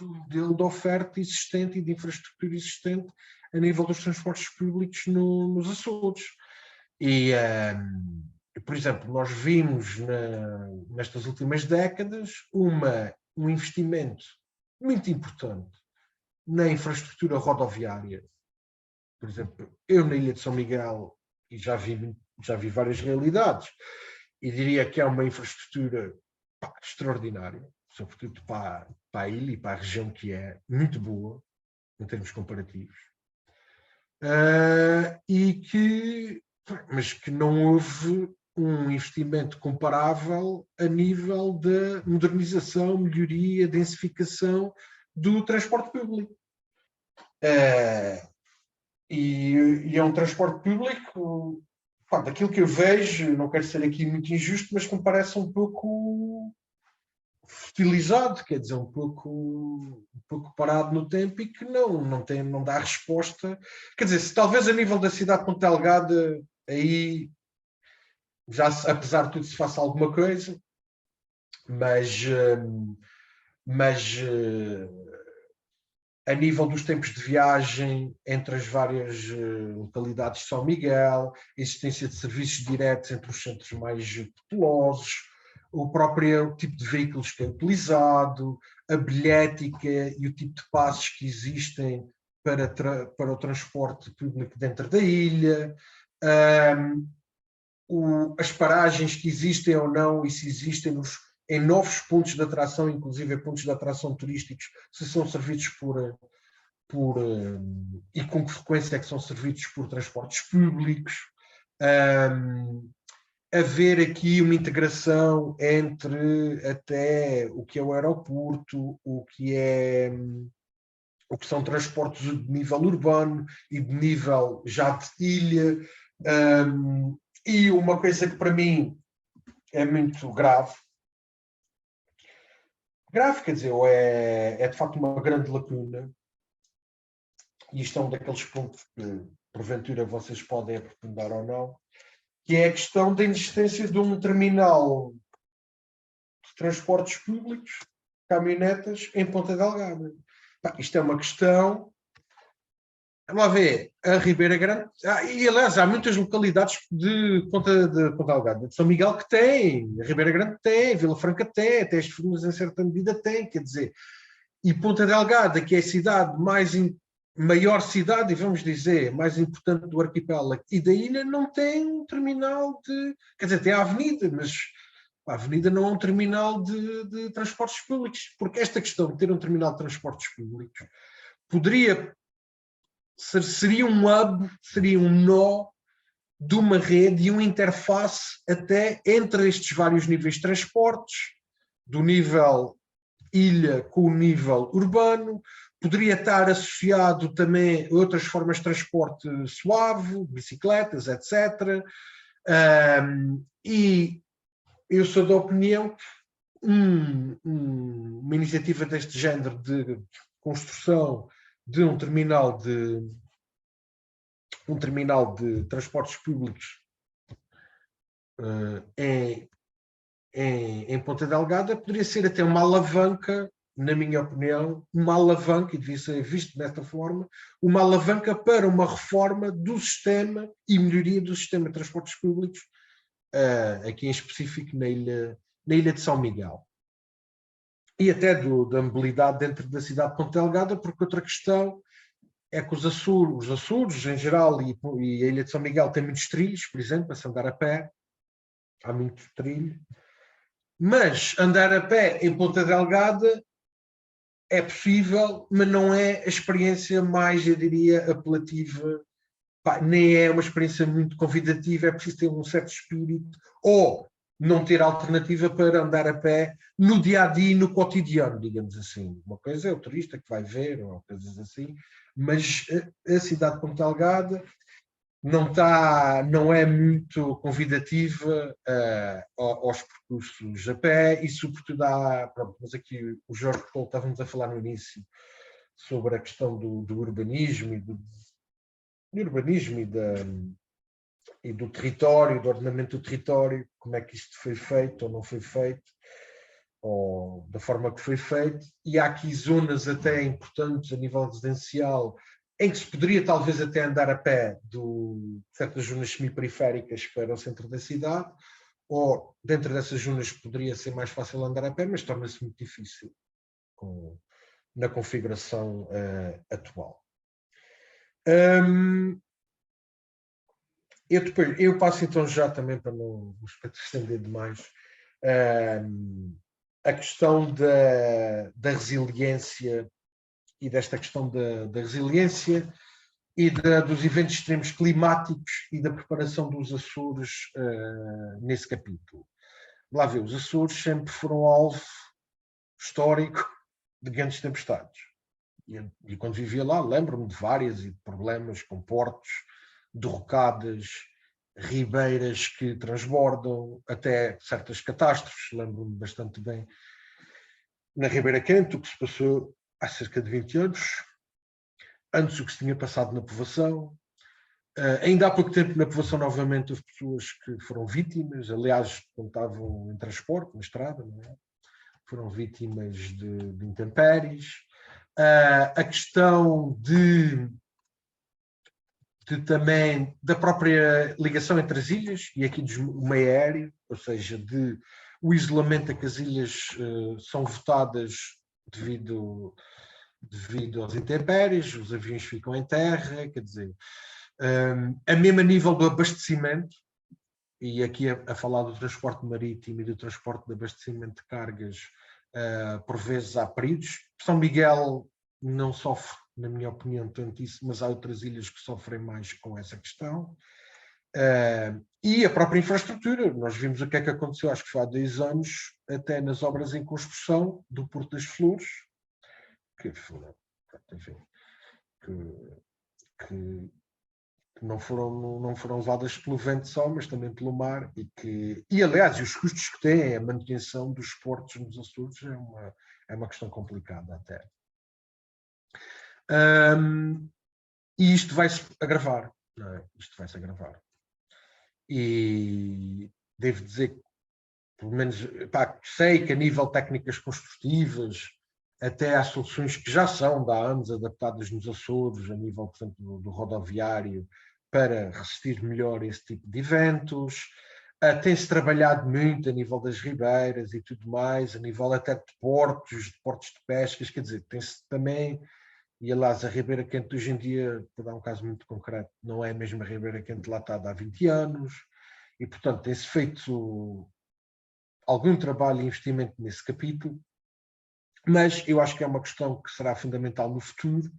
modelo de oferta existente e de infraestrutura existente a nível dos transportes públicos nos Açores. E, por exemplo, nós vimos nestas últimas décadas um investimento muito importante na infraestrutura rodoviária. Por exemplo, eu na Ilha de São Miguel e já vi várias realidades e diria que é uma infraestrutura extraordinária, sobretudo para a ilha e para a região, que é muito boa em termos comparativos, mas que não houve um investimento comparável a nível da modernização, melhoria, densificação do transporte público. E é um transporte público, daquilo que eu vejo, não quero ser aqui muito injusto, mas que me parece um pouco fosilizado, quer dizer, um pouco parado no tempo e que não dá resposta. Quer dizer, se talvez a nível da cidade de Ponta Delgada, aí já, apesar de tudo, se faça alguma coisa, mas a nível dos tempos de viagem entre as várias localidades de São Miguel, a existência de serviços diretos entre os centros mais populosos, o próprio tipo de veículos que é utilizado, a bilhética e o tipo de passos que existem para o transporte público dentro da ilha, as paragens que existem ou não e se existem em novos pontos de atração, inclusive pontos de atração turísticos, se são servidos e com que frequência é que são servidos por transportes públicos. Haver aqui uma integração entre até o que é o aeroporto, o que são transportes de nível urbano e de nível já de ilha. E uma coisa que para mim é muito grave, quer dizer, é de facto uma grande lacuna, e isto é um daqueles pontos que porventura vocês podem aprofundar ou não, que é a questão da existência de um terminal de transportes públicos, caminhonetas, em Ponta Delgada. Isto é uma questão. Vamos lá ver, a Ribeira Grande, e aliás há muitas localidades de Ponta Delgada, de São Miguel que tem, a Ribeira Grande tem, Vila Franca tem, até as Furnas em certa medida tem, quer dizer, e Ponta Delgada, que é a cidade mais maior cidade, e vamos dizer, mais importante do arquipélago e da ilha, não tem um terminal de... Quer dizer, tem a avenida, mas a avenida não é um terminal de transportes públicos, porque esta questão de ter um terminal de transportes públicos seria um hub, seria um nó de uma rede e uma interface até entre estes vários níveis de transportes, do nível ilha com o nível urbano, poderia estar associado também a outras formas de transporte suave, bicicletas, etc. E eu sou da opinião que uma iniciativa deste género de construção de um terminal de transportes públicos em Ponta Delgada poderia ser até uma alavanca, na minha opinião, uma alavanca, e devia ser visto desta forma, uma alavanca para uma reforma do sistema e melhoria do sistema de transportes públicos, aqui em específico na ilha de São Miguel. E até da mobilidade dentro da cidade de Ponta Delgada, porque outra questão é que os Açores em geral e a ilha de São Miguel têm muitos trilhos, por exemplo, para se andar a pé, há muito trilho, mas andar a pé em Ponta Delgada é possível, mas não é a experiência mais, eu diria, apelativa, nem é uma experiência muito convidativa, é preciso ter um certo espírito, ou não ter alternativa para andar a pé no dia-a-dia e no cotidiano, digamos assim. Uma coisa é o turista que vai ver, ou coisas assim, mas a cidade de Ponta Delgada não é muito convidativa aos percursos a pé e, sobretudo, mas aqui o Jorge Paulo estávamos a falar no início sobre a questão do urbanismo e do território, do ordenamento do território, como é que isto foi feito ou não foi feito, ou da forma que foi feito, e há aqui zonas até importantes a nível residencial em que se poderia talvez até andar a pé de certas zonas semiperiféricas para o centro da cidade, ou dentro dessas zonas poderia ser mais fácil andar a pé, mas torna-se muito difícil na configuração atual. Eu passo então já também, para não me estender demais, a questão da resiliência e desta questão da resiliência e dos eventos extremos climáticos e da preparação dos Açores nesse capítulo. Lá ver, os Açores sempre foram alvo histórico de grandes tempestades. E quando vivia lá, lembro-me de várias e de problemas com portos, derrocadas, ribeiras que transbordam, até certas catástrofes. Lembro-me bastante bem na Ribeira Quente, o que se passou há cerca de 20 anos, antes o que se tinha passado na povoação. Ainda há pouco tempo na povoação novamente houve pessoas que foram vítimas, aliás, quando estavam em transporte, na estrada, não é? Foram vítimas de intempéries. A questão também da própria ligação entre as ilhas e aqui do meio aéreo, ou seja, o isolamento a que as ilhas são votadas devido aos intempéries, os aviões ficam em terra, quer dizer, a mesmo nível do abastecimento, e aqui a falar do transporte marítimo e do transporte de abastecimento de cargas, por vezes há períodos. São Miguel não sofre, na minha opinião, tanto isso, mas há outras ilhas que sofrem mais com essa questão. E a própria infraestrutura. Nós vimos o que é que aconteceu, acho que foi há 10 anos, até nas obras em construção do Porto das Flores, que foram, enfim, que não foram levadas pelo vento só, mas também pelo mar, e aliás, os custos que têm a manutenção dos portos nos Açores é uma questão complicada até. E isto vai-se agravar, não é? Isto vai-se agravar. E devo dizer que, pelo menos, sei que a nível de técnicas construtivas, até há soluções que já são, há anos, adaptadas nos Açores, a nível, por exemplo, do rodoviário, para resistir melhor a esse tipo de eventos. Tem-se trabalhado muito a nível das ribeiras e tudo mais, a nível até de portos de pescas, quer dizer, tem-se também E aliás, a Ribeira Quente hoje em dia, para dar um caso muito concreto, não é a mesma Ribeira Quente lá está há 20 anos, e portanto tem-se feito algum trabalho e investimento nesse capítulo, mas eu acho que é uma questão que será fundamental no futuro.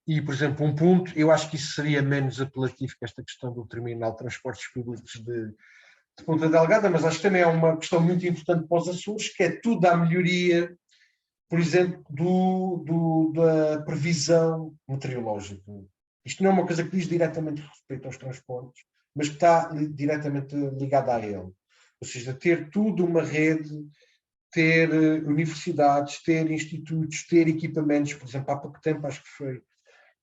E, por exemplo, um ponto, eu acho que isso seria menos apelativo que esta questão do terminal de transportes públicos de Ponta Delgada, mas acho que também é uma questão muito importante para os Açores, que é tudo a melhoria, por exemplo, da previsão meteorológica. Isto não é uma coisa que diz diretamente respeito aos transportes, mas que está diretamente ligada a ele. Ou seja, ter tudo uma rede, ter universidades, ter institutos, ter equipamentos. Por exemplo, há pouco tempo, acho que foi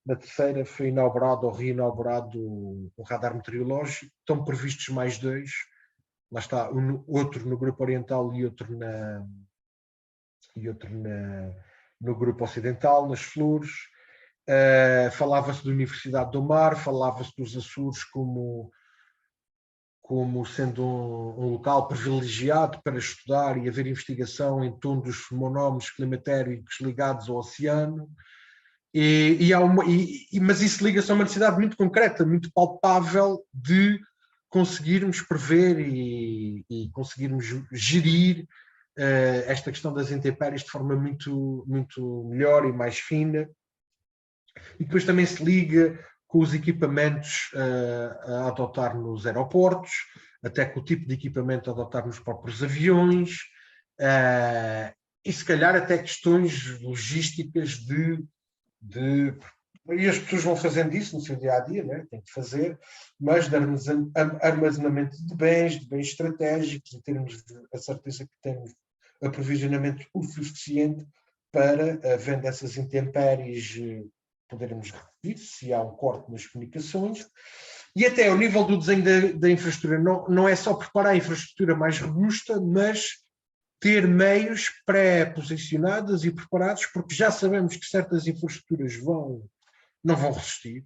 na terceira, foi inaugurado ou reinaugurado o radar meteorológico. Estão previstos mais 2. Lá está, outro no grupo oriental e outro no grupo ocidental, nas Flores. Falava-se da Universidade do Mar, falava-se dos Açores como sendo um local privilegiado para estudar e haver investigação em torno dos fenómenos climatéricos ligados ao oceano. Mas isso liga-se a uma necessidade muito concreta, muito palpável de conseguirmos prever e conseguirmos gerir esta questão das intempéries de forma muito, muito melhor e mais fina. E depois também se liga com os equipamentos a adotar nos aeroportos, até com o tipo de equipamento a adotar nos próprios aviões, e se calhar até questões logísticas e as pessoas vão fazendo isso no seu dia-a-dia, né? Tem que fazer, mas de armazenamento de bens estratégicos, e termos a certeza que temos aprovisionamento o suficiente para, havendo essas intempéries, podermos repetir se há um corte nas comunicações. E até ao nível do desenho da infraestrutura, não é só preparar a infraestrutura mais robusta, mas ter meios pré-posicionados e preparados, porque já sabemos que certas infraestruturas não vão resistir.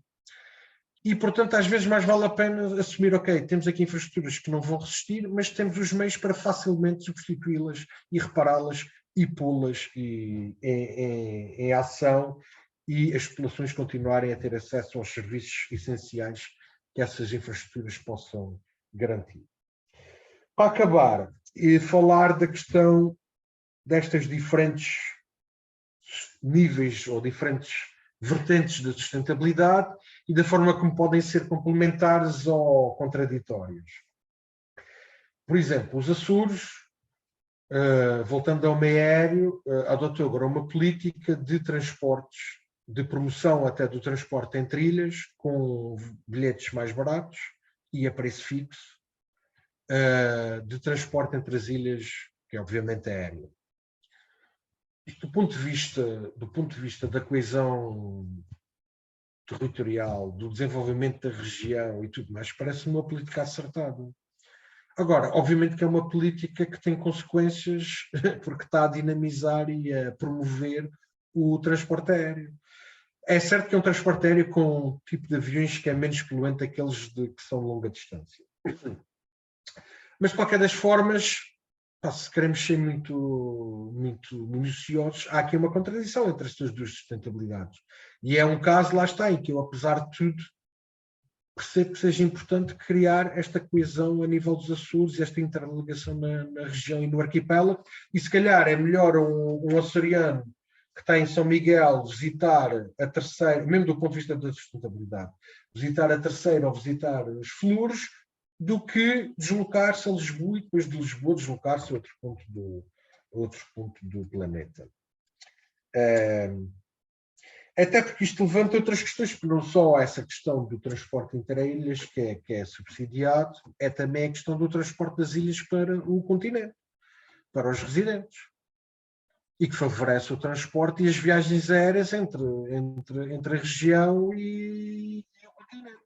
E, portanto, às vezes mais vale a pena assumir, ok, temos aqui infraestruturas que não vão resistir, mas temos os meios para facilmente substituí-las e repará-las e pô-las em ação, e as populações continuarem a ter acesso aos serviços essenciais que essas infraestruturas possam garantir. Para acabar, e falar da questão destas diferentes níveis ou diferentes vertentes da sustentabilidade e da forma como podem ser complementares ou contraditórias. Por exemplo, os Açores, voltando ao meio aéreo, adotou agora uma política de transportes, de promoção até do transporte em trilhas, com bilhetes mais baratos e a preço fixo, de transporte entre as ilhas, que obviamente é aéreo. Isto, do ponto de vista da coesão territorial, do desenvolvimento da região e tudo mais, parece-me uma política acertada. Agora, obviamente que é uma política que tem consequências, porque está a dinamizar e a promover o transporte aéreo. É certo que é um transporte aéreo com um tipo de aviões que é menos poluente daqueles que são de longa distância. Mas, de qualquer das formas, se queremos ser muito, muito minuciosos, há aqui uma contradição entre estas duas sustentabilidades. E é um caso, lá está, em que eu, apesar de tudo, percebo que seja importante criar esta coesão a nível dos Açores, esta interligação na região e no arquipélago, e se calhar é melhor um açoriano que está em São Miguel visitar a terceira, mesmo do ponto de vista da sustentabilidade, visitar a terceira ou visitar as Flores, do que deslocar-se a Lisboa e depois de Lisboa deslocar-se a outro ponto do planeta. Até porque isto levanta outras questões, porque não só essa questão do transporte interilhas, que é subsidiado, é também a questão do transporte das ilhas para o continente, para os residentes, e que favorece o transporte e as viagens aéreas entre a região e o continente.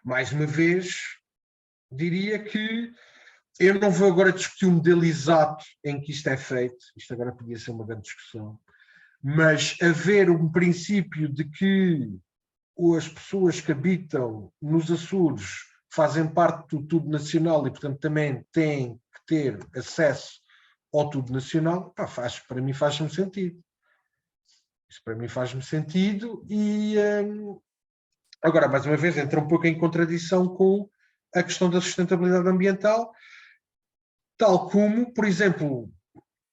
Mais uma vez, diria que eu não vou agora discutir um modelo exato em que isto é feito, isto agora podia ser uma grande discussão, mas haver um princípio de que as pessoas que habitam nos Açores fazem parte do tudo nacional e, portanto, também têm que ter acesso ao tudo nacional, para mim faz-me sentido. Isso para mim faz-me sentido e agora, mais uma vez, entra um pouco em contradição com a questão da sustentabilidade ambiental, tal como, por exemplo,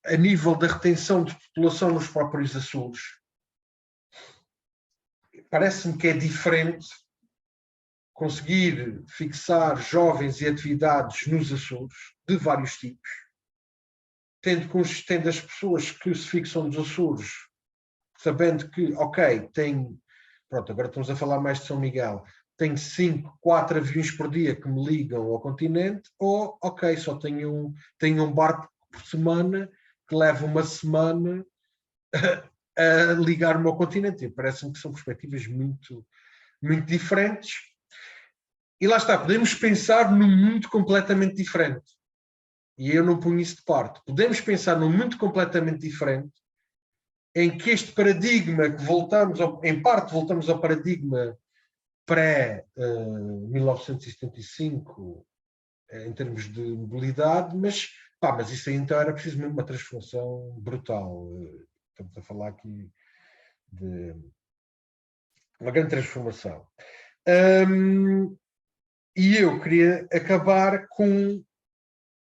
a nível da retenção de população nos próprios Açores. Parece-me que é diferente conseguir fixar jovens e atividades nos Açores, de vários tipos, tendo as pessoas que se fixam nos Açores, sabendo que, ok, pronto, agora estamos a falar mais de São Miguel, tenho 4 aviões por dia que me ligam ao continente, ou, ok, só tenho um barco por semana que leva uma semana a ligar-me ao continente. Parece-me que são perspectivas muito, muito diferentes. E lá está, podemos pensar num mundo completamente diferente. E eu não ponho isso de parte. Podemos pensar num mundo completamente diferente, em que este paradigma que em parte voltamos ao paradigma pré-1975, em termos de mobilidade, mas isso aí então era preciso mesmo uma transformação brutal. Estamos a falar aqui de uma grande transformação. E eu queria acabar com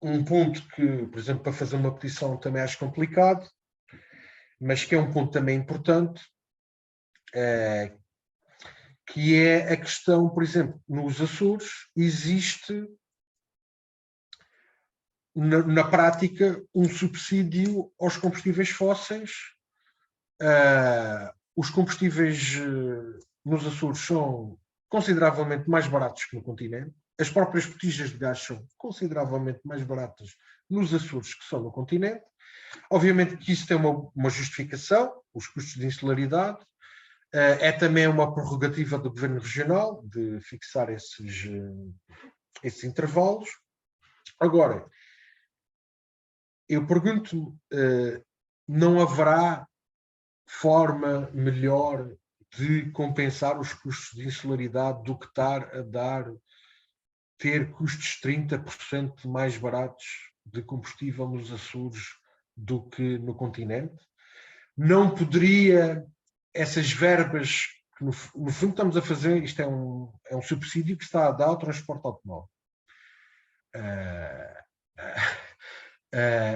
um ponto que, por exemplo, para fazer uma petição também acho complicado, mas que é um ponto também importante, que é a questão, por exemplo, nos Açores existe na prática um subsídio aos combustíveis fósseis. Os combustíveis nos Açores são consideravelmente mais baratos que no continente. As próprias botijas de gás são consideravelmente mais baratas nos Açores que são no continente. Obviamente que isso tem uma justificação, os custos de insularidade. É também uma prerrogativa do Governo Regional de fixar esses intervalos. Agora, eu pergunto-me, não haverá forma melhor de compensar os custos de insularidade do que estar a ter custos 30% mais baratos de combustível nos Açores do que no continente? Não poderia essas verbas, que no fundo estamos a fazer, isto é um subsídio que está a dar ao transporte automóvel.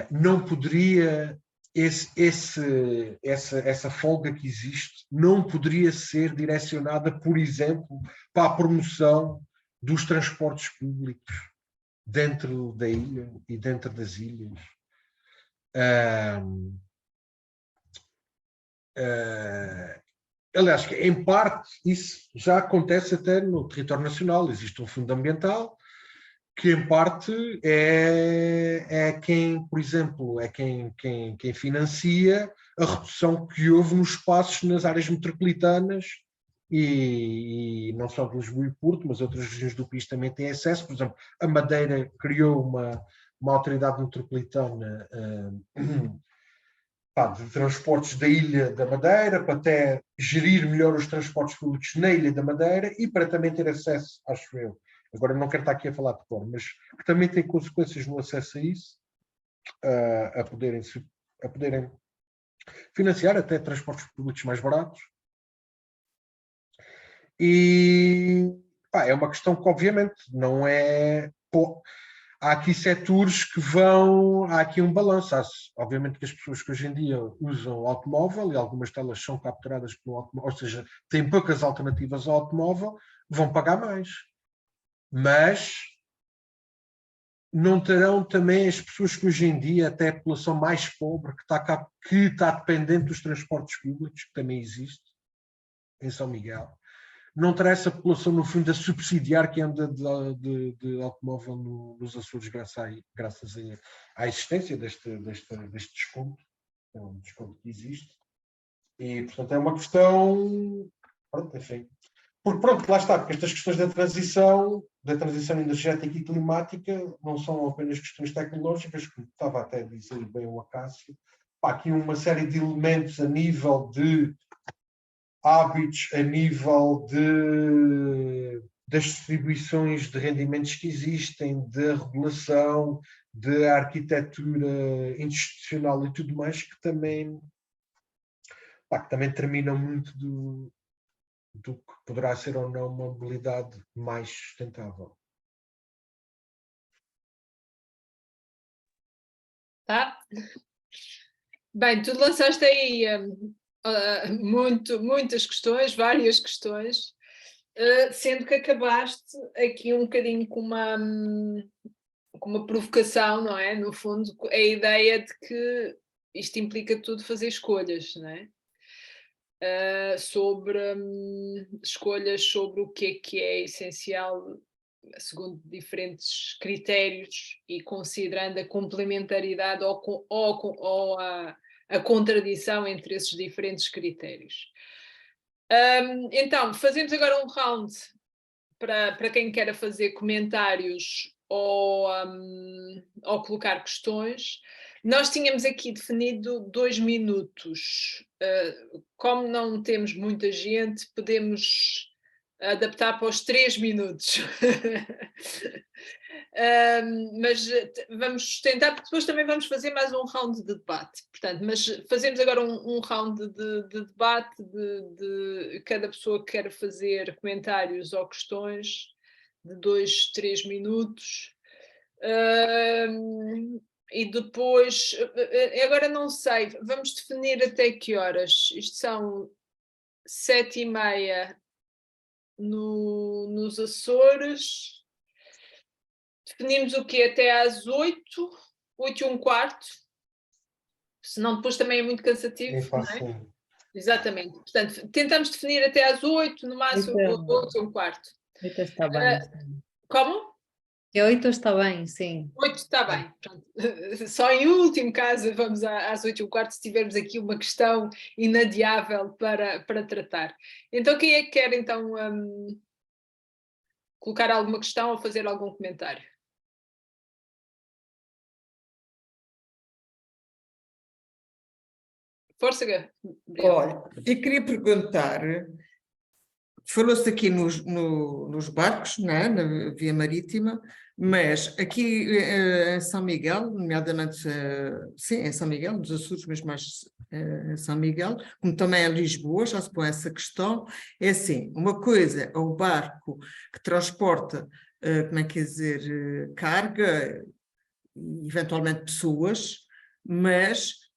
Não poderia essa folga que existe não poderia ser direcionada, por exemplo, para a promoção dos transportes públicos dentro da ilha e dentro das ilhas. Aliás, em parte, isso já acontece até no território nacional. Existe um fundo ambiental que, em parte, é quem, por exemplo, é quem financia a redução que houve nos espaços nas áreas metropolitanas e não só de Lisboa e Porto, mas outras regiões do país também têm acesso. Por exemplo, a Madeira criou uma autoridade metropolitana de transportes da Ilha da Madeira, para até gerir melhor os transportes públicos na Ilha da Madeira e para também ter acesso, acho eu, agora não quero estar aqui a falar de cor, mas que também tem consequências no acesso a isso, a poderem financiar até transportes públicos mais baratos. E é uma questão que, obviamente, não é... Há aqui setores que há aqui um balanço. Obviamente que as pessoas que hoje em dia usam o automóvel, e algumas delas são capturadas pelo automóvel, ou seja, têm poucas alternativas ao automóvel, vão pagar mais. Mas não terão também as pessoas que hoje em dia, até a população mais pobre, que está dependente dos transportes públicos, que também existe em São Miguel, não terá essa população, no fundo, a subsidiar que anda de automóvel nos Açores, graças à existência deste desconto. É um desconto que existe. E, portanto, é uma questão... Pronto, enfim. Porque, pronto, lá está, porque estas questões da transição energética e climática não são apenas questões tecnológicas, como estava até a dizer bem o Acácio. Há aqui uma série de elementos a nível de hábitos, a nível das distribuições de rendimentos que existem, da regulação, da arquitetura institucional e tudo mais, que também pá, que também determinam muito do que poderá ser ou não uma mobilidade mais sustentável. Tá? Bem, tu lançaste aí muitas questões, várias questões, sendo que acabaste aqui um bocadinho com uma provocação, não é? No fundo, a ideia de que isto implica tudo fazer escolhas, não é? Sobre escolhas sobre o que é essencial segundo diferentes critérios e considerando a complementaridade ou a contradição entre esses diferentes critérios. Então, fazemos agora um round para quem queira fazer comentários ou colocar questões. Nós tínhamos aqui definido 2 minutos. Como não temos muita gente, podemos adaptar para os 3 minutos. Mas vamos tentar, porque depois também vamos fazer mais um round de debate. Portanto, mas fazemos agora um round de debate de cada pessoa que quer fazer comentários ou questões de 2, 3 minutos. E depois, agora não sei, vamos definir até que horas. Isto são 7h30 nos Açores. Definimos o quê? Até às 8, 8h15. Senão depois também é muito cansativo, não é? Exatamente. Portanto, tentamos definir até às 8, no máximo 8h15. 8 está bem. Como? 8 está bem, sim. 8 está bem. Pronto. Só em último caso vamos às 8h15 se tivermos aqui uma questão inadiável para tratar. Então quem é que quer então colocar alguma questão ou fazer algum comentário? Força, Gabriel. Olha, eu queria perguntar, falou-se aqui nos barcos, né, na via marítima, mas aqui em São Miguel, nomeadamente, sim, em São Miguel, nos Açores, mas mais em São Miguel, como também em Lisboa, já se põe essa questão, é assim, uma coisa é o barco que transporta, como é que quer dizer, carga, e eventualmente pessoas, mas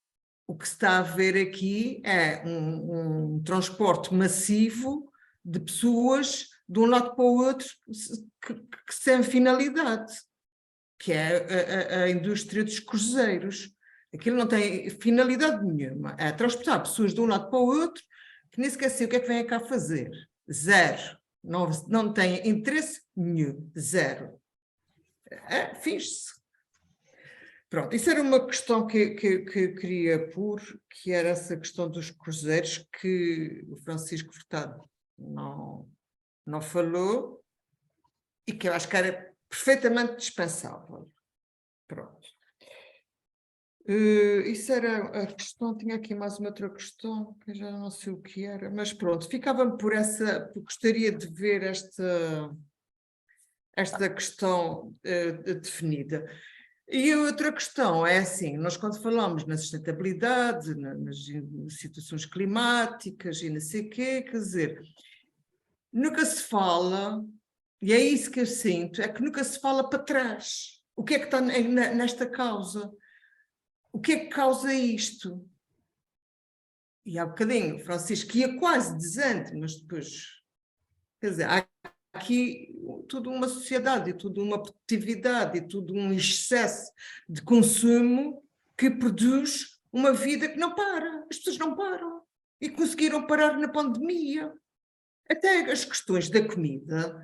o que se está a ver aqui é um transporte massivo de pessoas de um lado para o outro que sem finalidade, que é a indústria dos cruzeiros. Aquilo não tem finalidade nenhuma, é transportar pessoas de um lado para o outro que nem sequer sei o que é que vêm cá fazer. Zero. Não tem interesse nenhum. Zero. Finge-se. Pronto, isso era uma questão que queria pôr, que era essa questão dos cruzeiros, que o Francisco Furtado não falou e que eu acho que era perfeitamente dispensável. Pronto. Isso era a questão, tinha aqui mais uma outra questão, que eu já não sei o que era, mas pronto, ficava-me por essa, gostaria de ver esta questão definida. E a outra questão é assim, nós quando falamos na sustentabilidade, nas situações climáticas e não sei o quê, quer dizer, nunca se fala, e é isso que eu sinto, é que nunca se fala para trás. O que é que está nesta causa? O que é que causa isto? E há bocadinho, Francisco ia quase dizendo, mas depois, quer dizer, há aqui toda uma sociedade, e toda uma produtividade, e todo um excesso de consumo que produz uma vida que não para. As pessoas não param. E conseguiram parar na pandemia. Até as questões da comida,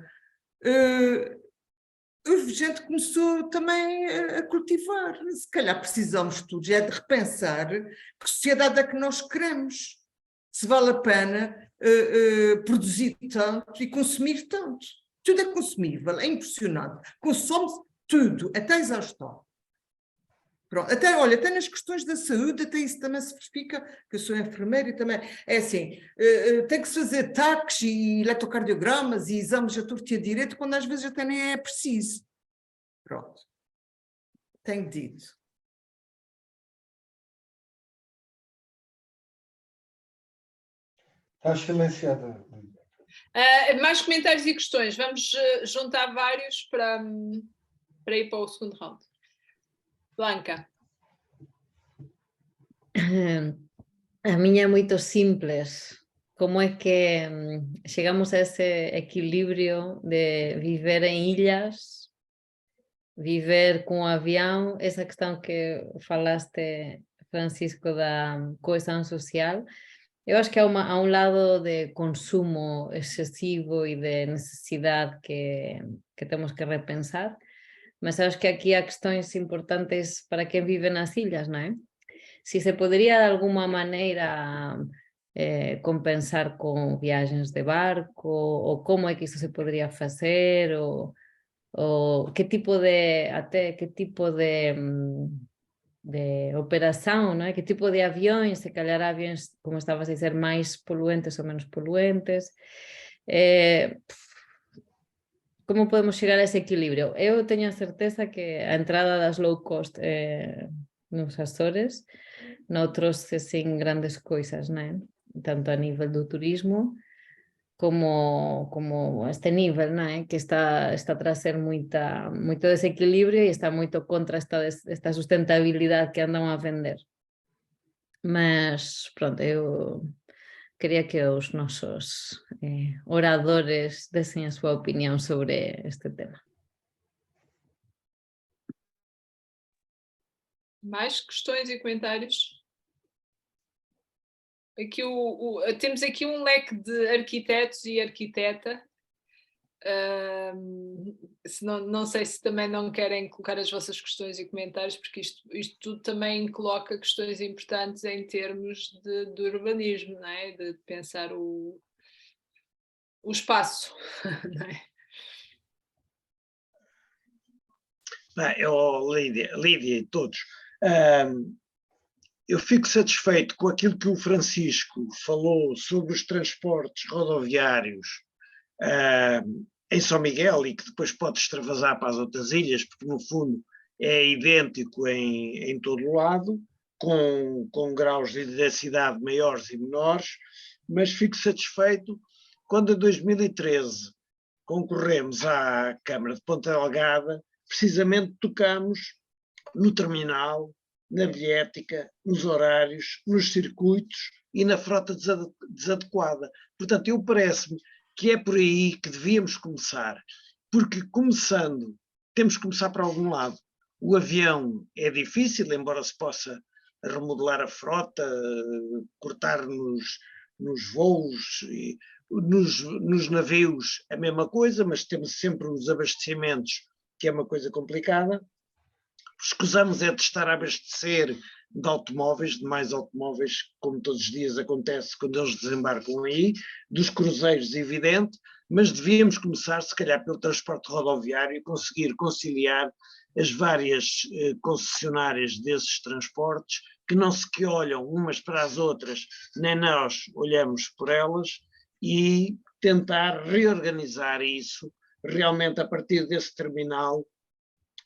a gente começou também a cultivar. Se calhar precisamos todos é de repensar que sociedade é que nós queremos. Se vale a pena produzir tanto e consumir tanto. Tudo é consumível, é impressionante. Consome-se tudo, até a exaustão. Pronto. Olha, até nas questões da saúde, até isso também se verifica, que eu sou enfermeira e também, é assim, tem que se fazer taques e eletrocardiogramas e exames a torto e a direito, quando às vezes até nem é preciso. Pronto. Tenho dito. Estás silenciada. Mais comentários e questões. Vamos juntar vários para ir para o segundo round. Blanca. A miña é moito simples. Como é que chegamos a ese equilibrio de viver en illas, viver cun avión, esa cuestión que falaste, Francisco, da cohesión social? Eu acho que há un lado de consumo excesivo e de necesidade que temos que repensar, mas acho que aquí há questões importantes para quen vive nas illas, non é? Si se podería de alguma maneira compensar con viaxes de barco, ou como é que isto se podría facer, ou que tipo de operación, non é? Que tipo de avións, se calhar avións, como estabas a dizer, máis poluentes ou menos poluentes. Como podemos chegar a ese equilibrio? Eu teño a certeza que a entrada das low cost nos Açores, noutros sin grandes coisas, non é? Tanto a nivel do turismo como este nivel, non é? Que está a trazer moito desequilibrio e está moito contra esta sustentabilidade que andan a vender. Mas, pronto, eu quería que os nosos oradores desen a súa opinión sobre este tema. Mais questões e comentários? Aqui temos aqui um leque de arquitetos e arquiteta. Não sei se também não querem colocar as vossas questões e comentários, porque isto tudo também coloca questões importantes em termos de urbanismo, não é? De pensar o espaço. Não é? Lídia e todos, eu fico satisfeito com aquilo que o Francisco falou sobre os transportes rodoviários em São Miguel e que depois pode extravasar para as outras ilhas, porque no fundo é idêntico em todo o lado, com graus de densidade maiores e menores, mas fico satisfeito quando em 2013 concorremos à Câmara de Ponta Delgada, precisamente tocamos no terminal, na bilhética, nos horários, nos circuitos e na frota desadequada. Portanto, eu parece-me que é por aí que devíamos começar, porque começando, temos que começar para algum lado. O avião é difícil, embora se possa remodelar a frota, cortar nos voos, nos navios a mesma coisa, mas temos sempre os abastecimentos, que é uma coisa complicada. Escusamos é de estar a abastecer de automóveis, de mais automóveis, como todos os dias acontece quando eles desembarcam aí, dos cruzeiros, evidente, mas devíamos começar, se calhar, pelo transporte rodoviário e conseguir conciliar as várias concessionárias desses transportes, que não se que olham umas para as outras, nem nós olhamos por elas, e tentar reorganizar isso realmente a partir desse terminal,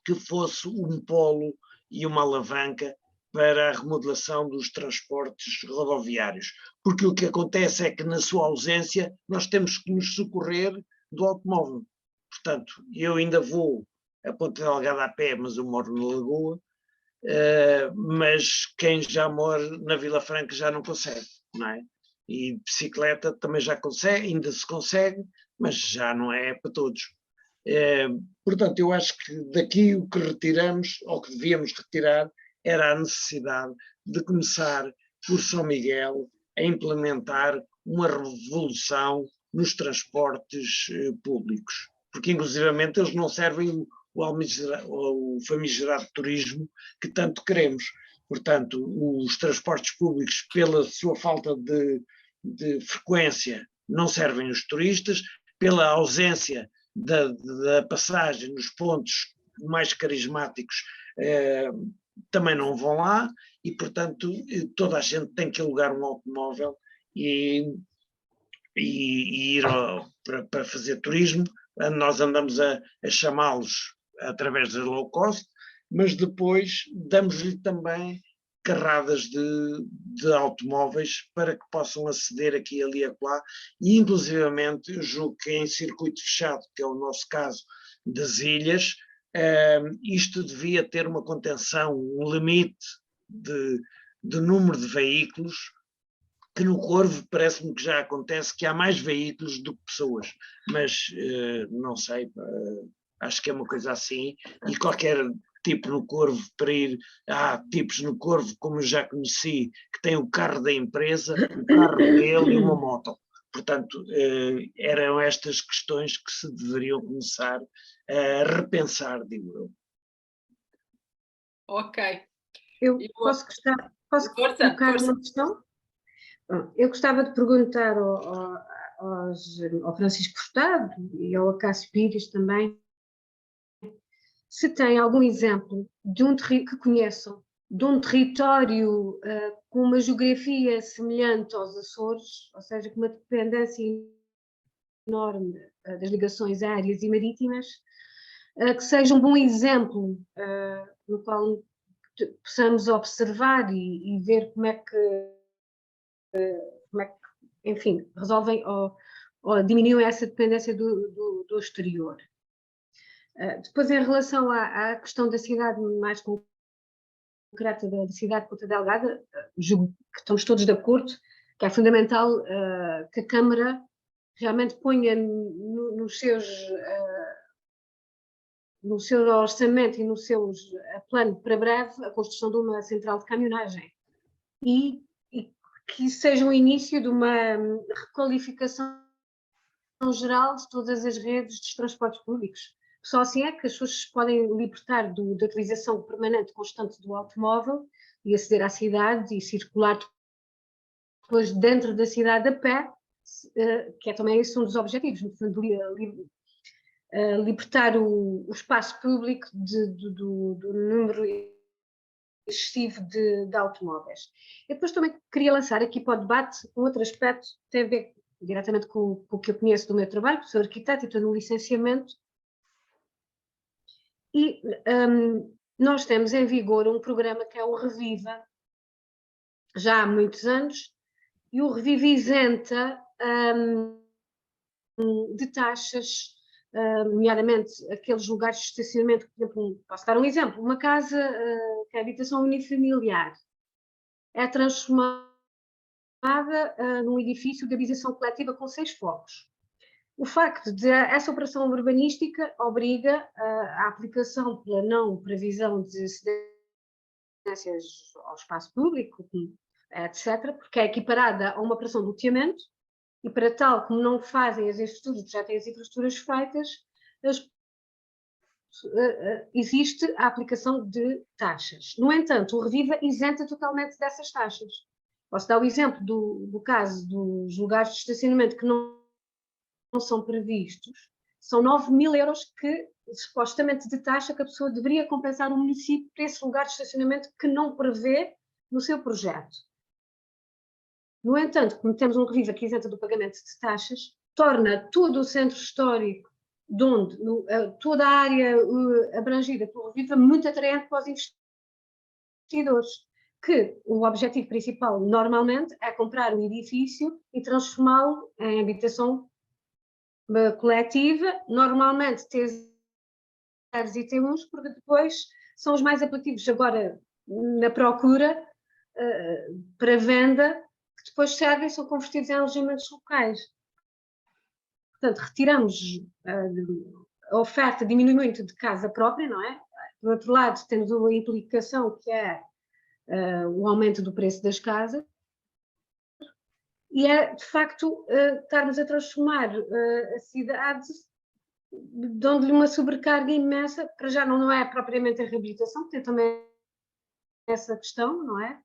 que fosse um polo e uma alavanca para a remodelação dos transportes rodoviários. Porque o que acontece é que, na sua ausência, nós temos que nos socorrer do automóvel. Portanto, eu ainda vou a Ponta Delgada a pé, mas eu moro na Lagoa, mas quem já mora na Vila Franca já não consegue, não é? E bicicleta também já consegue, ainda se consegue, mas já não é para todos. Portanto, eu acho que daqui o que retiramos, ou que devíamos retirar, era a necessidade de começar por São Miguel a implementar uma revolução nos transportes públicos, porque inclusivamente eles não servem o famigerado turismo que tanto queremos. Portanto, os transportes públicos, pela sua falta de frequência, não servem os turistas, pela ausência da passagem nos pontos mais carismáticos também não vão lá, e portanto toda a gente tem que alugar um automóvel e ir para fazer turismo. Nós andamos a chamá-los através da low cost, mas depois damos-lhe também carradas de automóveis para que possam aceder aqui, ali e acolá, e inclusivamente eu julgo que em circuito fechado, que é o nosso caso das ilhas, isto devia ter uma contenção, um limite de número de veículos, que no Corvo parece-me que já acontece que há mais veículos do que pessoas, mas não sei, acho que é uma coisa assim, e qualquer tipo no Corvo para ir, há tipos no Corvo, como eu já conheci, que tem o carro da empresa, o carro dele e uma moto. Portanto, eram estas questões que se deveriam começar a repensar, digo eu. Ok. Eu posso colocar uma questão? Eu gostava de perguntar ao Francisco Furtado e ao Acácio Pires também, se tem algum exemplo de que conheçam, de um território com uma geografia semelhante aos Açores, ou seja, com uma dependência enorme das ligações aéreas e marítimas, que seja um bom exemplo no qual possamos observar e ver como é que, enfim, resolvem ou diminuem essa dependência do exterior. Depois, em relação à questão da cidade mais concreta da cidade de Ponta Delgada, julgo que estamos todos de acordo que é fundamental que a Câmara realmente ponha no seu orçamento e no seu plano para breve a construção de uma central de caminhonagem e que seja o início de uma requalificação geral de todas as redes dos transportes públicos. Só assim é que as pessoas podem libertar da utilização permanente constante do automóvel e aceder à cidade e circular depois dentro da cidade a pé, que é também esse um dos objetivos, no fundo, libertar o espaço público do número excessivo de automóveis. Eu depois também queria lançar aqui para o debate um outro aspecto que tem a ver diretamente com o que eu conheço do meu trabalho, porque sou arquiteta e estou no licenciamento, e nós temos em vigor um programa que é o Reviva, já há muitos anos, e o Reviva isenta de taxas, nomeadamente aqueles lugares de estacionamento, por exemplo, posso dar um exemplo, uma casa que é habitação unifamiliar, é transformada num edifício de habitação coletiva com 6 focos. O facto de essa operação urbanística obriga a aplicação pela não previsão de cedências ao espaço público, etc., porque é equiparada a uma operação de loteamento, e para tal, como não fazem as infraestruturas, já têm as infraestruturas feitas, existe a aplicação de taxas. No entanto, o Reviva isenta totalmente dessas taxas. Posso dar o exemplo do caso dos lugares de estacionamento que não são previstos, são 9.000 euros que, supostamente, de taxa que a pessoa deveria compensar o município por esse lugar de estacionamento que não prevê no seu projeto. No entanto, como temos um Reviva que isenta do pagamento de taxas, torna todo o centro histórico, toda a área abrangida pelo Reviva, muito atraente para os investidores, que o objetivo principal, normalmente, é comprar um edifício e transformá-lo em habitação coletiva, normalmente T0 e T1, porque depois são os mais apelativos agora na procura para venda, que depois servem e são convertidos em alojamentos locais. Portanto, retiramos a oferta, diminui muito de casa própria, não é? Por outro lado, temos uma implicação que é o aumento do preço das casas, e é, de facto, estarmos a transformar a cidade, dando-lhe uma sobrecarga imensa, para já não é propriamente a reabilitação, tem também essa questão, não é?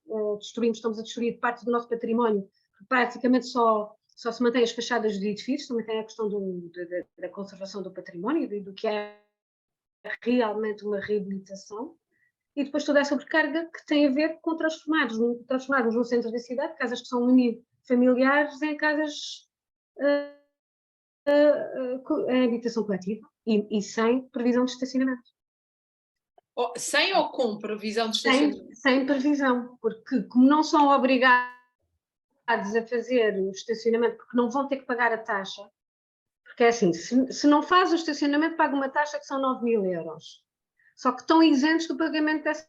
Estamos a destruir parte do nosso património, praticamente só se mantém as fachadas dos edifícios, também tem a questão da conservação do património e do que é realmente uma reabilitação, e depois toda essa sobrecarga que tem a ver com transformarmos no centro da cidade, casas que são unifamiliares, em casas em habitação coletiva e sem previsão de estacionamento. Sem ou com previsão de estacionamento? Sem previsão, porque como não são obrigados a fazer o estacionamento, porque não vão ter que pagar a taxa, porque é assim, se não faz o estacionamento, paga uma taxa que são 9.000 euros. Só que estão isentos do pagamento dessa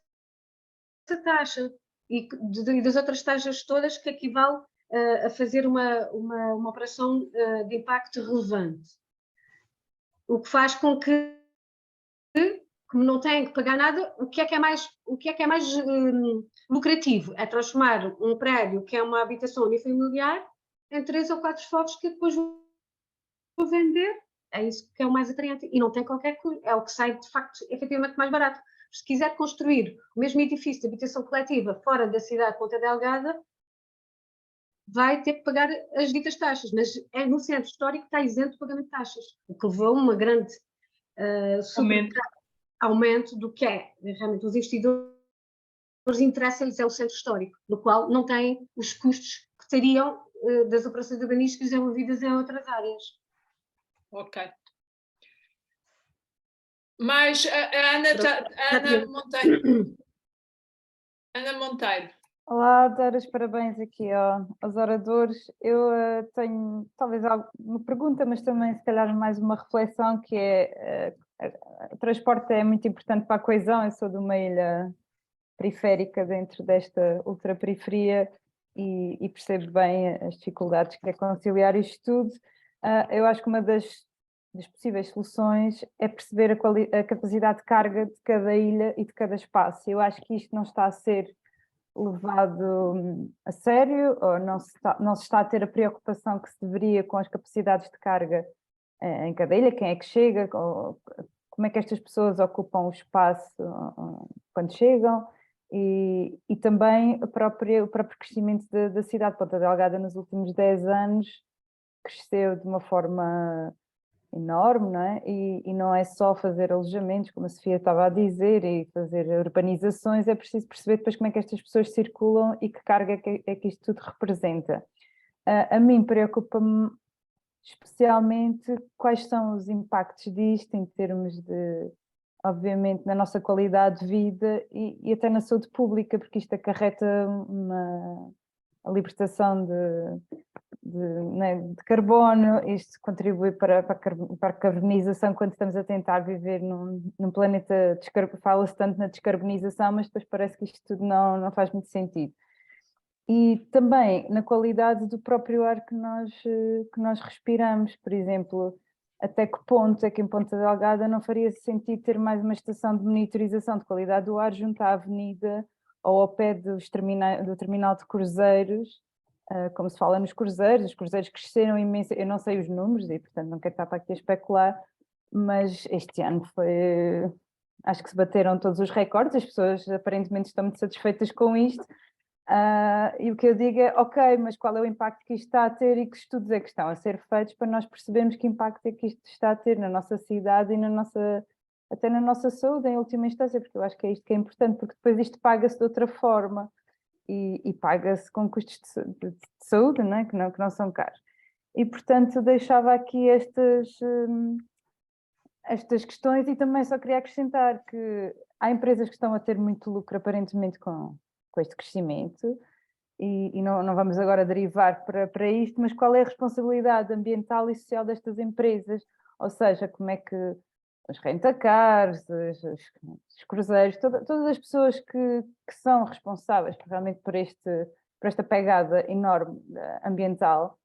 taxa e das outras taxas todas que equivale a fazer uma operação de impacto relevante. O que faz com que, como não têm que pagar nada, o que é mais lucrativo? É transformar um prédio que é uma habitação unifamiliar em 3 ou 4 focos que depois vão vender. É isso que é o mais atraente. E não tem qualquer custo. É o que sai, de facto, efetivamente mais barato. Se quiser construir o mesmo edifício de habitação coletiva fora da cidade de Ponta Delgada, vai ter que pagar as ditas taxas, mas é no centro histórico que está isento de pagamento de taxas, o que levou a uma grande aumento do que é realmente os investidores interessa-lhes é o centro histórico, no qual não têm os custos que teriam das operações urbanísticas desenvolvidas em outras áreas. Ok. Mas a Ana Monteiro. Ana Monteiro. Olá, dar os parabéns aqui aos oradores. Eu tenho talvez uma pergunta, mas também se calhar mais uma reflexão, que é o transporte é muito importante para a coesão. Eu sou de uma ilha periférica dentro desta ultraperiferia e percebo bem as dificuldades que é conciliar isto tudo. Eu acho que uma das possíveis soluções é perceber a capacidade de carga de cada ilha e de cada espaço. Eu acho que isto não está a ser levado a sério, ou não se está a ter a preocupação que se deveria com as capacidades de carga em cada ilha, quem é que chega, como é que estas pessoas ocupam o espaço quando chegam, e também o próprio crescimento da cidade de Ponta Delgada nos últimos 10 anos cresceu de uma forma enorme, não é? E não é só fazer alojamentos, como a Sofia estava a dizer, e fazer urbanizações, é preciso perceber depois como é que estas pessoas circulam e que carga é que isto tudo representa. A mim preocupa-me especialmente quais são os impactos disto em termos de, obviamente, na nossa qualidade de vida e até na saúde pública, porque isto acarreta a libertação de carbono. Isto contribui para a carbonização quando estamos a tentar viver num planeta, fala-se tanto na descarbonização, mas depois parece que isto tudo não faz muito sentido. E também na qualidade do próprio ar que nós respiramos, por exemplo, até que ponto é que em Ponta Delgada não faria sentido ter mais uma estação de monitorização de qualidade do ar junto à avenida ou ao pé do terminal de cruzeiros, como se fala nos cruzeiros. Os cruzeiros cresceram imenso, eu não sei os números e portanto não quero estar aqui a especular, mas este ano acho que se bateram todos os recordes, as pessoas aparentemente estão muito satisfeitas com isto. E o que eu digo é, ok, mas qual é o impacto que isto está a ter e que estudos é que estão a ser feitos para nós percebermos que impacto é que isto está a ter na nossa cidade e até na nossa saúde em última instância, porque eu acho que é isto que é importante, porque depois isto paga-se de outra forma e paga-se com custos de saúde, não é? que não são caros. E portanto deixava aqui estas questões e também só queria acrescentar que há empresas que estão a ter muito lucro aparentemente com este crescimento e não vamos agora derivar para isto, mas qual é a responsabilidade ambiental e social destas empresas? Ou seja, como é que os rentacars, os cruzeiros, todas as pessoas que são responsáveis realmente por esta pegada enorme ambiental,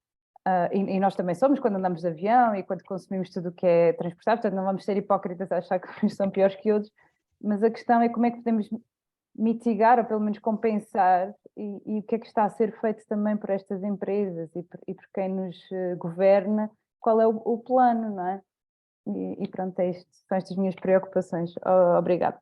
e nós também somos quando andamos de avião e quando consumimos tudo o que é transportado, portanto não vamos ser hipócritas a achar que uns são piores que outros, mas a questão é como é que podemos mitigar ou pelo menos compensar e o que é que está a ser feito também por estas empresas e por quem nos governa, qual é o plano, não é? E pronto, são estas minhas preocupações. Obrigada.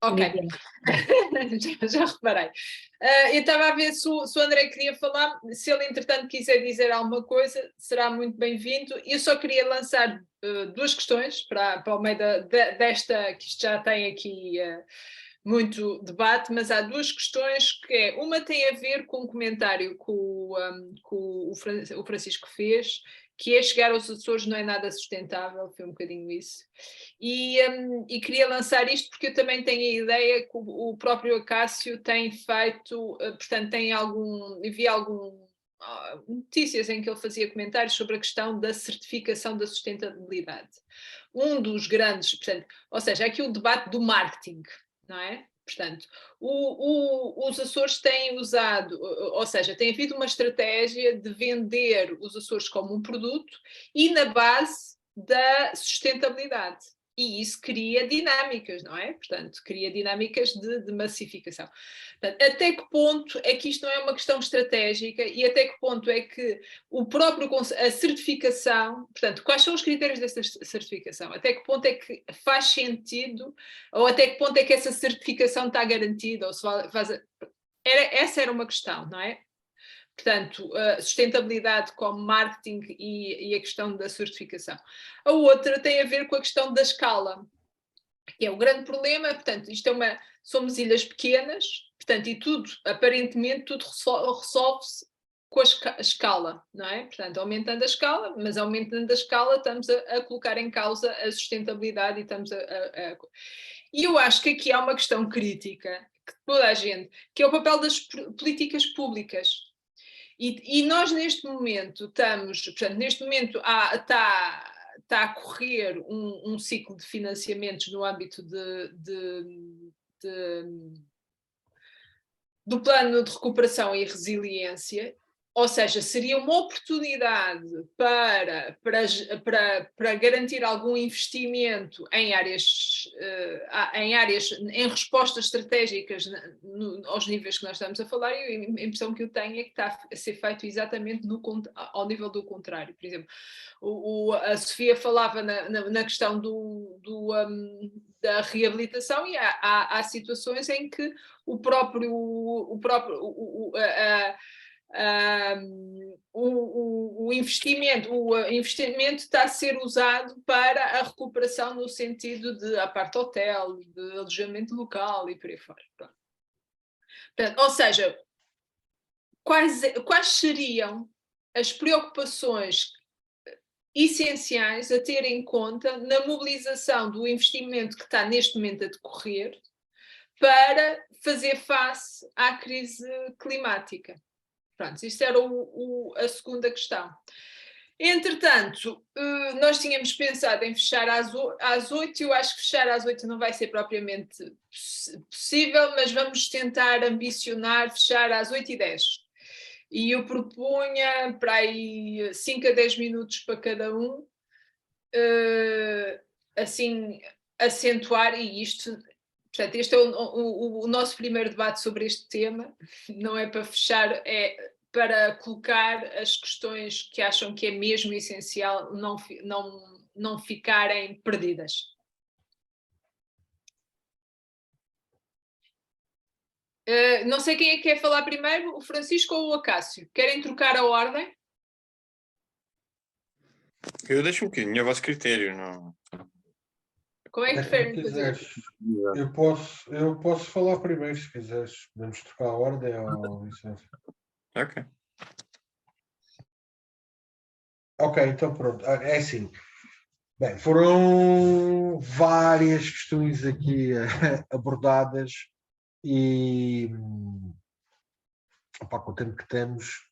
Ok, já reparei. Eu estava a ver se o André queria falar, se ele entretanto quiser dizer alguma coisa, será muito bem-vindo. Eu só queria lançar duas questões para o meio desta, que isto já tem aqui muito debate, mas há duas questões que é, uma tem a ver com um comentário que o Francisco fez, que é chegar aos Açores não é nada sustentável, foi um bocadinho isso. E queria lançar isto porque eu também tenho a ideia que o próprio Acácio tem feito, portanto, vi notícias em que ele fazia comentários sobre a questão da certificação da sustentabilidade. Um dos grandes, portanto, ou seja, aqui o debate do marketing, não é? Portanto, os Açores têm usado, ou seja, tem havido uma estratégia de vender os Açores como um produto e na base da sustentabilidade. E isso cria dinâmicas, não é? Portanto, cria dinâmicas de massificação. Portanto, até que ponto é que isto não é uma questão estratégica e até que ponto é que a certificação, portanto, quais são os critérios dessa certificação? Até que ponto é que faz sentido ou até que ponto é que essa certificação está garantida? Ou se essa era uma questão, não é? Portanto, a sustentabilidade como marketing e a questão da certificação. A outra tem a ver com a questão da escala, que é o grande problema. Portanto, somos ilhas pequenas, portanto, e aparentemente, tudo resolve-se com a escala, não é? Portanto, aumentando a escala, mas aumentando a escala estamos a colocar em causa a sustentabilidade e estamos E eu acho que aqui há uma questão crítica, que toda a gente, que é o papel das políticas públicas. E nós neste momento está a correr um ciclo de financiamentos no âmbito do plano de recuperação e resiliência, ou seja, seria uma oportunidade para garantir algum investimento em respostas estratégicas aos níveis que nós estamos a falar, e a impressão que eu tenho é que está a ser feito exatamente ao nível do contrário. Por exemplo, a Sofia falava na questão da reabilitação, e há situações em que o investimento está a ser usado para a recuperação no sentido de apart-hotel, de alojamento local e por aí fora. Portanto, ou seja, quais seriam as preocupações essenciais a ter em conta na mobilização do investimento que está neste momento a decorrer para fazer face à crise climática? Pronto, isto era a segunda questão. Entretanto, nós tínhamos pensado em fechar às 8, eu acho que fechar às 8 não vai ser propriamente possível, mas vamos tentar ambicionar fechar às 8h10. E eu propunha para aí 5 a 10 minutos para cada um, assim, acentuar, e isto... Portanto, este é o nosso primeiro debate sobre este tema, não é para fechar, é para colocar as questões que acham que é mesmo essencial não ficarem perdidas. Não sei quem é que quer falar primeiro, o Francisco ou o Acácio? Querem trocar a ordem? Eu deixo um bocadinho a vosso critério, não... Como é que preferem fazer? Eu posso falar primeiro, se quiseres. Podemos trocar a ordem ou licença. Ok. Ok, então pronto. É assim. Bem, foram várias questões aqui abordadas e com o tempo que temos,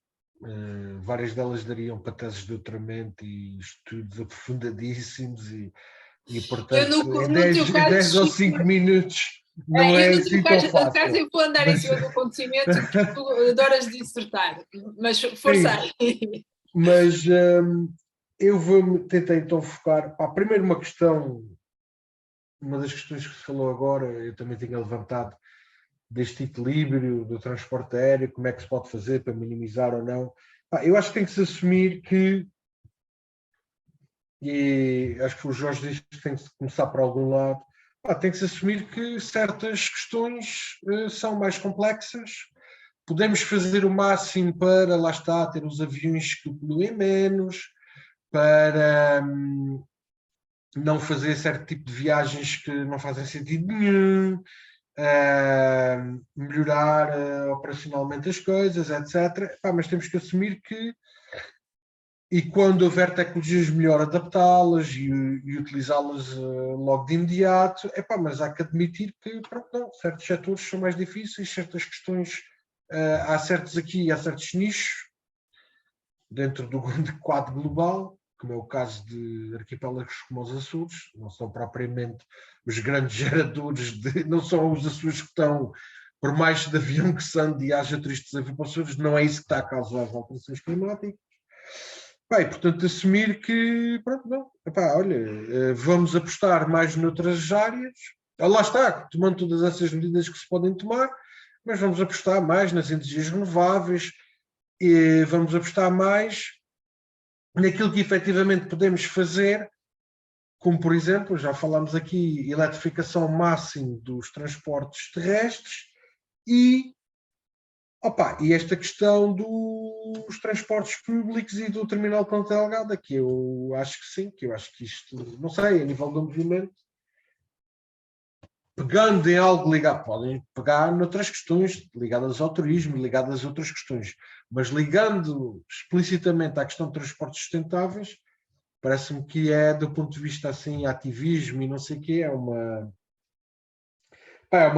várias delas dariam para teses de doutoramento e estudos aprofundadíssimos e portanto, em 10 ou 5 minutos não é assim tão fácil. Caso eu vou andar em cima do acontecimento, tu adoras dissertar, mas força aí. Mas eu vou tentar então focar, primeiro uma das questões que se falou agora, eu também tinha levantado, deste equilíbrio do transporte aéreo, como é que se pode fazer para minimizar ou não. Eu acho que tem que se assumir que, e acho que o Jorge disse que tem que começar por algum lado, tem que se assumir que certas questões são mais complexas. Podemos fazer o máximo para, lá está, ter os aviões que poluem menos, para não fazer certo tipo de viagens que não fazem sentido nenhum, melhorar operacionalmente as coisas, etc. Mas temos que assumir que, e quando houver tecnologias melhor, adaptá-las e utilizá-las logo de imediato, mas há que admitir que certos setores são mais difíceis, certas questões, há certos nichos dentro do quadro global, como é o caso de arquipélagos como os Açores, não são propriamente os grandes geradores, não são os Açores que estão, por mais de avião que se ande e haja turistas a vir para os Açores, não é isso que está a causar as alterações climáticas. E, portanto, assumir que, vamos apostar mais noutras áreas, lá está, tomando todas essas medidas que se podem tomar, mas vamos apostar mais nas energias renováveis, e vamos apostar mais naquilo que efetivamente podemos fazer, como, por exemplo, já falámos aqui, eletrificação máxima dos transportes terrestres e esta questão dos transportes públicos e do terminal de Ponta Delgada, que eu acho que sim, que eu acho que isto, não sei, a nível do movimento, pegando em algo ligado, podem pegar noutras questões ligadas ao turismo, ligadas a outras questões, mas ligando explicitamente à questão de transportes sustentáveis, parece-me que é, do ponto de vista assim, ativismo e não sei o quê, é uma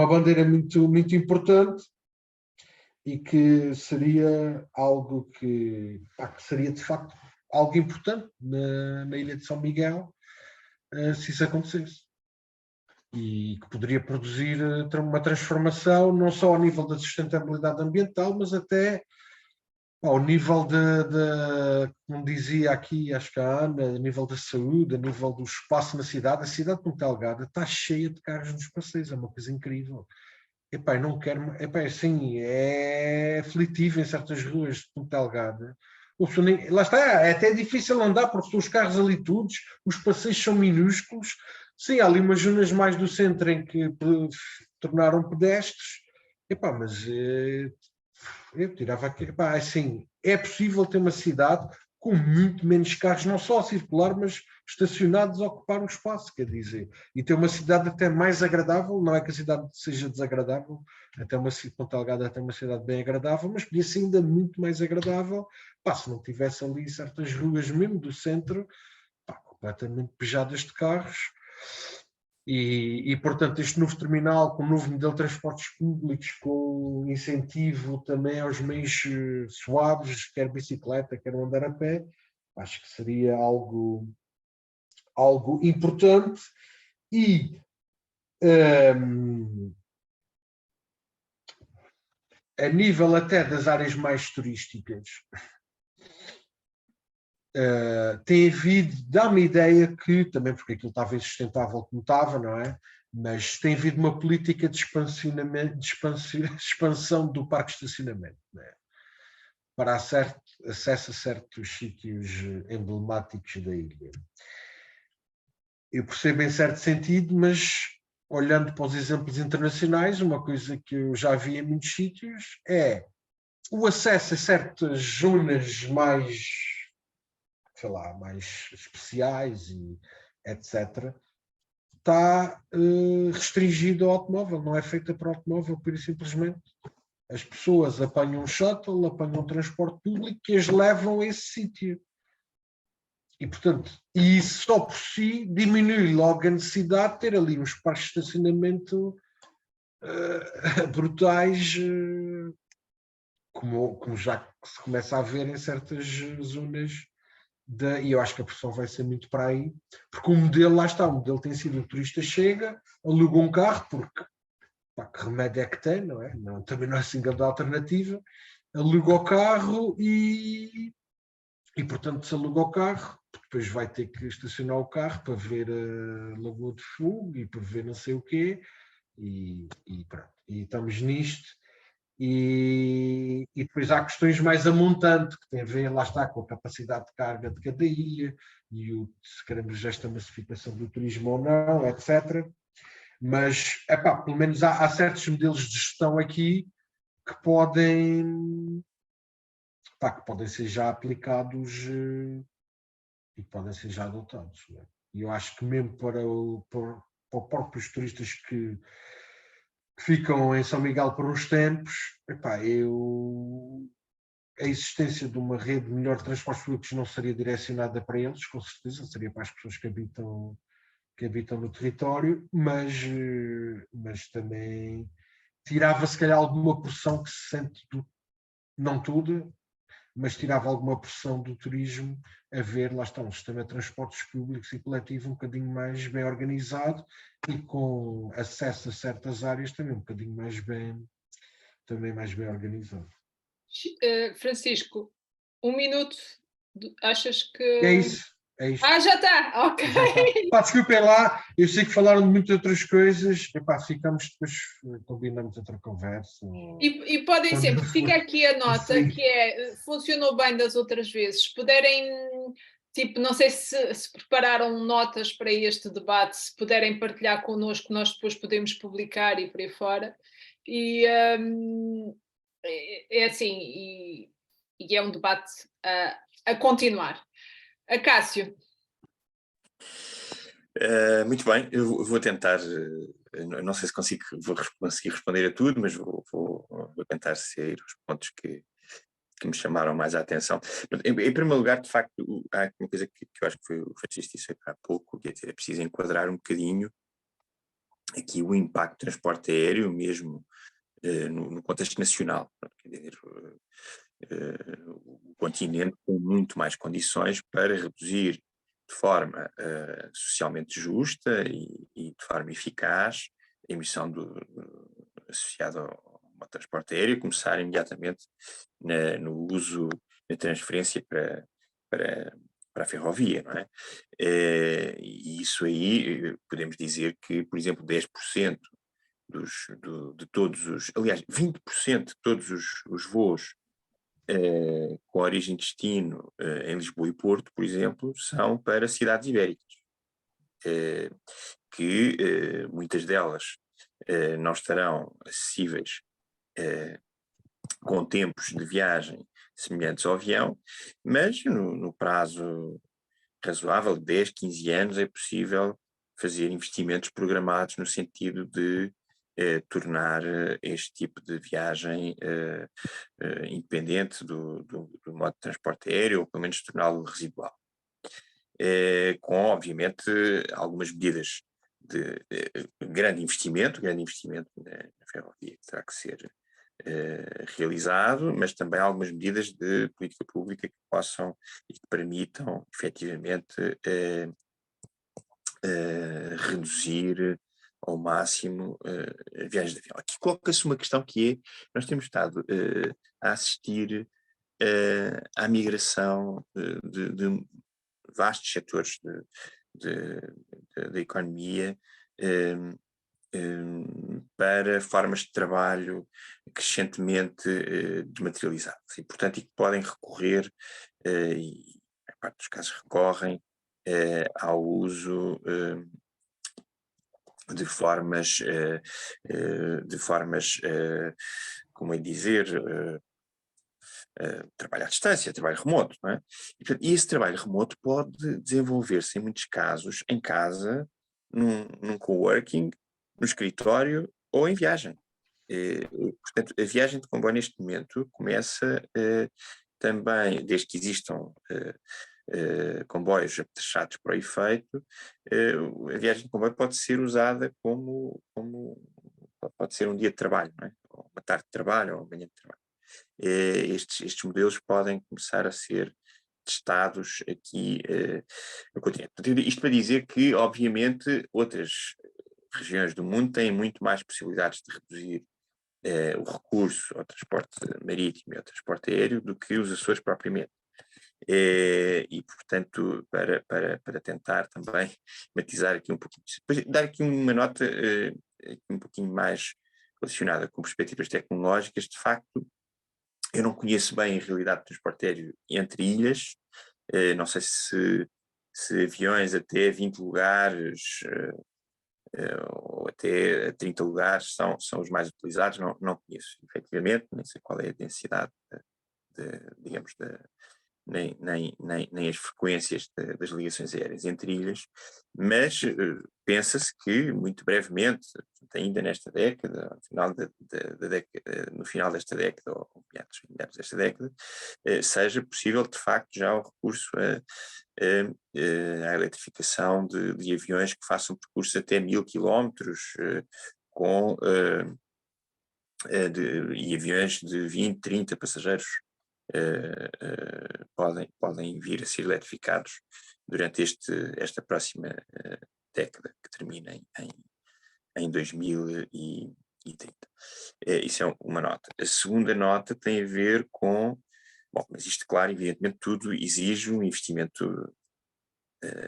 bandeira muito, muito importante e que seria algo que seria de facto algo importante na Ilha de São Miguel, se isso acontecesse. E que poderia produzir uma transformação não só ao nível da sustentabilidade ambiental, mas até ao nível como dizia aqui, acho que a Ana, a nível da saúde, a nível do espaço na cidade. A cidade de Ponta Delgada está cheia de carros nos passeios, é uma coisa incrível. Não quero, assim, é aflitivo em certas ruas de Ponta Delgada. Lá está, é até difícil andar porque estão os carros ali todos, os passeios são minúsculos. Sim, há ali umas zonas mais do centro em que tornaram pedestres, mas eu tirava aqui, assim, é possível ter uma cidade com muito menos carros, não só a circular, mas estacionados a ocupar o espaço, quer dizer, e ter uma cidade até mais agradável. Não é que a cidade seja desagradável, até Ponta Delgada é uma cidade bem agradável, mas podia ser ainda muito mais agradável, se não tivesse ali certas ruas mesmo do centro, completamente pejadas de carros. E, portanto, este novo terminal, com um novo modelo de transportes públicos, com incentivo também aos meios suaves, quer bicicleta, quer andar a pé, acho que seria algo importante. E a nível até das áreas mais turísticas, tem havido, dá-me a ideia que, também porque aquilo estava insustentável como estava, não é? Mas tem havido uma política de expansão do parque de estacionamento, não é? Para acesso a certos sítios emblemáticos da ilha. Eu percebo em certo sentido, mas olhando para os exemplos internacionais, uma coisa que eu já vi em muitos sítios é o acesso a certas zonas mais especiais e etc., está restringido ao automóvel, não é feita para o automóvel, pura e simplesmente. As pessoas apanham um shuttle, apanham um transporte público que as levam a esse sítio. E, portanto, isso só por si diminui logo a necessidade de ter ali uns parques de estacionamento brutais, como já se começa a ver em certas zonas. E eu acho que a pressão vai ser muito para aí, porque o modelo, lá está, o modelo tem sido: o turista chega, aluga um carro, porque que remédio é que tem, não é? Também não é assim grande alternativa, aluga o carro e, portanto, se aluga o carro, depois vai ter que estacionar o carro para ver a Lagoa de Fogo e para ver não sei o quê, e pronto, e estamos nisto. E depois há questões mais a montante, que têm a ver, lá está, com a capacidade de carga de cada ilha, e se queremos esta massificação do turismo ou não, etc. Mas, pelo menos há certos modelos de gestão aqui que podem ser já aplicados e podem ser já adotados. Né? E eu acho que mesmo para os próprios turistas que ficam em São Miguel por uns tempos, a existência de uma rede melhor de transportes públicos não seria direcionada para eles, com certeza, seria para as pessoas que habitam no território, mas também tirava se calhar alguma pressão que se sente, não tudo, mas tirava alguma pressão do turismo a ver, lá está, um sistema de transportes públicos e coletivo um bocadinho mais bem organizado e com acesso a certas áreas também um bocadinho mais bem organizado. Francisco, 1 minuto, achas que... É isso. Já está, ok. Desculpem lá, eu sei que falaram de muitas outras coisas, ficamos depois, combinamos outra conversa. E podem sempre, fica aqui a nota, que funcionou bem das outras vezes, se puderem, não sei se prepararam notas para este debate, se puderem partilhar connosco, nós depois podemos publicar e por aí fora, e é assim, e é um debate a continuar. Acácio. Muito bem, eu vou tentar, não sei se vou conseguir responder a tudo, mas vou tentar sair os pontos que me chamaram mais a atenção. Em primeiro lugar, de facto, há uma coisa que eu acho que foi o Francisco disse há pouco, que é preciso enquadrar um bocadinho aqui o impacto do transporte aéreo mesmo no contexto nacional. Quer dizer, o continente tem muito mais condições para reduzir de forma socialmente justa e de forma eficaz a emissão associada ao transporte aéreo, começar imediatamente no uso da transferência para a ferrovia, não é? E isso aí, podemos dizer que, por exemplo, 10% de todos aliás, 20% de todos os voos com origem e destino em Lisboa e Porto, por exemplo, são para cidades ibéricas, que muitas delas não estarão acessíveis com tempos de viagem semelhantes ao avião, mas no prazo razoável, 10, 15 anos, é possível fazer investimentos programados no sentido de tornar este tipo de viagem independente do modo de transporte aéreo, ou pelo menos torná-lo residual. Com, obviamente, algumas medidas de grande investimento na ferrovia que terá que ser realizado, mas também algumas medidas de política pública que possam e que permitam, efetivamente, reduzir ao máximo viagens de avião. Aqui coloca-se uma questão que é, nós temos estado a assistir à migração de vastos setores da economia para formas de trabalho crescentemente desmaterializadas e, portanto, e que podem recorrer, e a parte dos casos recorrem, ao uso de formas, como é dizer, trabalho à distância, trabalho remoto, não é? E esse trabalho remoto pode desenvolver-se em muitos casos em casa, num coworking, no escritório ou em viagem. Portanto, a viagem de comboio neste momento começa também, desde que existam comboios apetrechados para o efeito, a viagem de comboio pode ser usada como pode ser um dia de trabalho, não é? Ou uma tarde de trabalho, ou uma manhã de trabalho. Estes modelos podem começar a ser testados aqui no continente. Isto para dizer que, obviamente, outras regiões do mundo têm muito mais possibilidades de reduzir o recurso ao transporte marítimo e ao transporte aéreo do que os Açores propriamente. E, portanto, para tentar também matizar aqui um pouquinho, depois dar aqui uma nota um pouquinho mais relacionada com perspectivas tecnológicas. De facto, eu não conheço bem a realidade do transporte aéreo entre ilhas, não sei se aviões até 20 lugares ou até 30 lugares são os mais utilizados, não conheço efetivamente, nem sei qual é a densidade digamos, nem as frequências das ligações aéreas entre ilhas, mas pensa-se que muito brevemente, ainda nesta década, no final desta década, ou meados desta década, seja possível de facto já o recurso à eletrificação de aviões que façam percurso até 1000 quilómetros, e aviões de 20, 30 passageiros podem vir a ser eletrificados durante esta próxima década, que termina em 2030. Isso é uma nota. A segunda nota tem a ver com, mas isto, claro, evidentemente tudo exige um investimento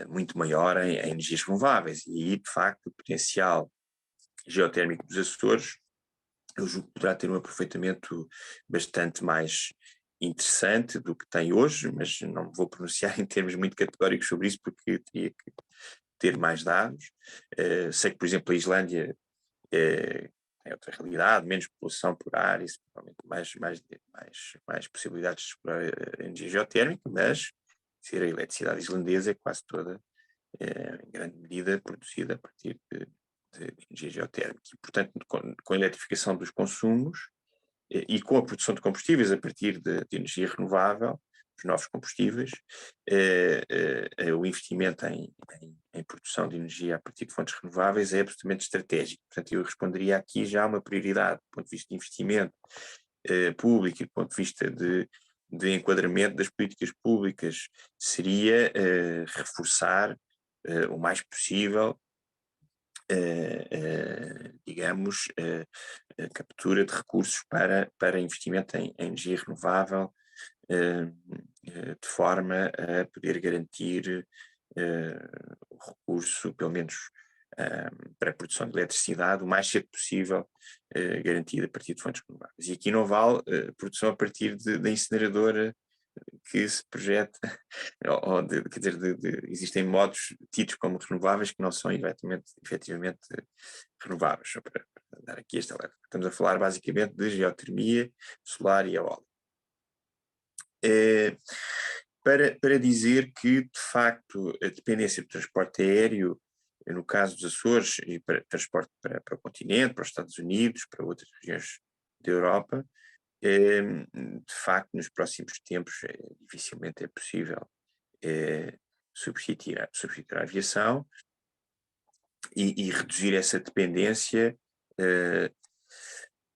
muito maior em energias renováveis, e aí, de facto, o potencial geotérmico dos Açores, eu julgo que poderá ter um aproveitamento bastante mais interessante do que tem hoje, mas não me vou pronunciar em termos muito categóricos sobre isso, porque teria que ter mais dados. Sei que, por exemplo, a Islândia tem outra realidade, menos população por ar, isso provavelmente mais possibilidades de explorar a energia geotérmica, mas a eletricidade islandesa é quase toda, em grande medida, produzida a partir de energia geotérmica. E, portanto, com a eletrificação dos consumos e com a produção de combustíveis a partir de energia renovável, os novos combustíveis, o investimento em produção de energia a partir de fontes renováveis é absolutamente estratégico. Portanto, eu responderia aqui já a uma prioridade do ponto de vista de investimento público e do ponto de vista de enquadramento das políticas públicas, seria reforçar o mais possível digamos, a captura de recursos para investimento em energia renovável, de forma a poder garantir o recurso, pelo menos para a produção de eletricidade, o mais cedo possível, garantido a partir de fontes renováveis. E aqui não vale produção a partir da incineradora que se projeta, quer dizer, existem modos tidos como renováveis que não são efetivamente renováveis. Só para dar aqui esta alerta. Estamos a falar basicamente de geotermia, solar e eólica. Para dizer que, de facto, a dependência do transporte aéreo, no caso dos Açores, e para transporte para o continente, para os Estados Unidos, para outras regiões da Europa, de facto, nos próximos tempos, dificilmente é possível substituir a aviação, e reduzir essa dependência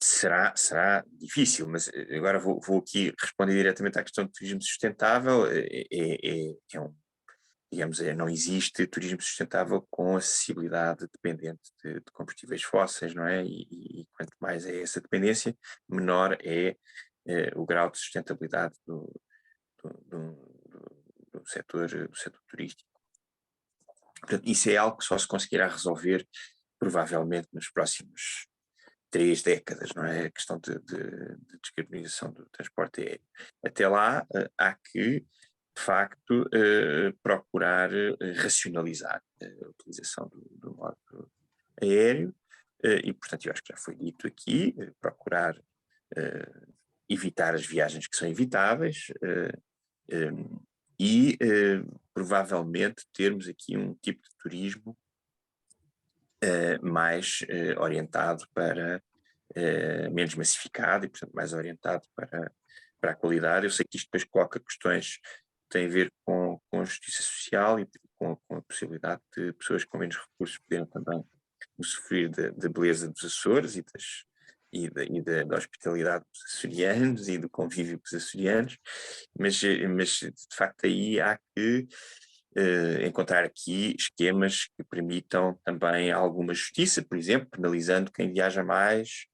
será difícil, mas agora vou aqui responder diretamente à questão do turismo sustentável. Digamos, não existe turismo sustentável com acessibilidade dependente de combustíveis fósseis, não é? E quanto mais é essa dependência, menor é o grau de sustentabilidade do setor turístico. Portanto, isso é algo que só se conseguirá resolver provavelmente nos próximos 3 décadas, não é? A questão de descarbonização do transporte aéreo. Até lá, há que, de facto, procurar racionalizar a utilização do modo aéreo, e, portanto, eu acho que já foi dito aqui, procurar evitar as viagens que são evitáveis, e provavelmente termos aqui um tipo de turismo mais orientado para menos massificado e, portanto, mais orientado para a qualidade. Eu sei que isto depois coloca questões que têm a ver com a justiça social e com a possibilidade de pessoas com menos recursos poderem também usufruir da beleza dos Açores da hospitalidade dos açorianos e do convívio com os açorianos, mas de facto aí há que encontrar aqui esquemas que permitam também alguma justiça, por exemplo, penalizando quem viaja mais.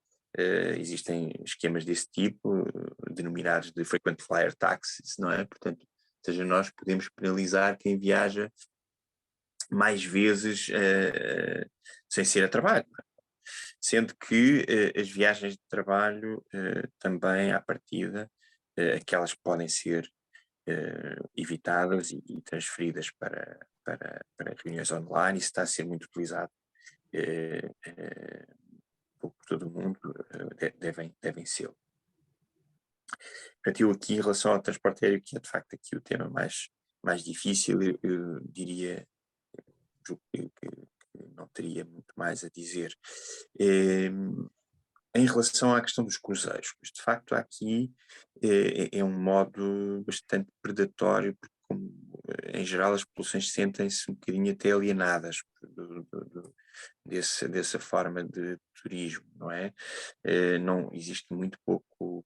Existem esquemas desse tipo, denominados de frequent flyer taxes, não é? Portanto, ou seja, nós podemos penalizar quem viaja mais vezes sem ser a trabalho, sendo que as viagens de trabalho também, à partida, aquelas que podem ser evitadas e transferidas para reuniões online. Isso está a ser muito utilizado por todo o mundo, devem ser. Portanto, eu aqui, em relação ao transporte aéreo, que é de facto aqui o tema mais difícil, eu diria que não teria muito mais a dizer. Em relação à questão dos cruzeiros, mas de facto aqui é um modo bastante predatório, porque em geral as populações sentem-se um bocadinho até alienadas dessa forma de turismo, não é? Não existe muito pouco,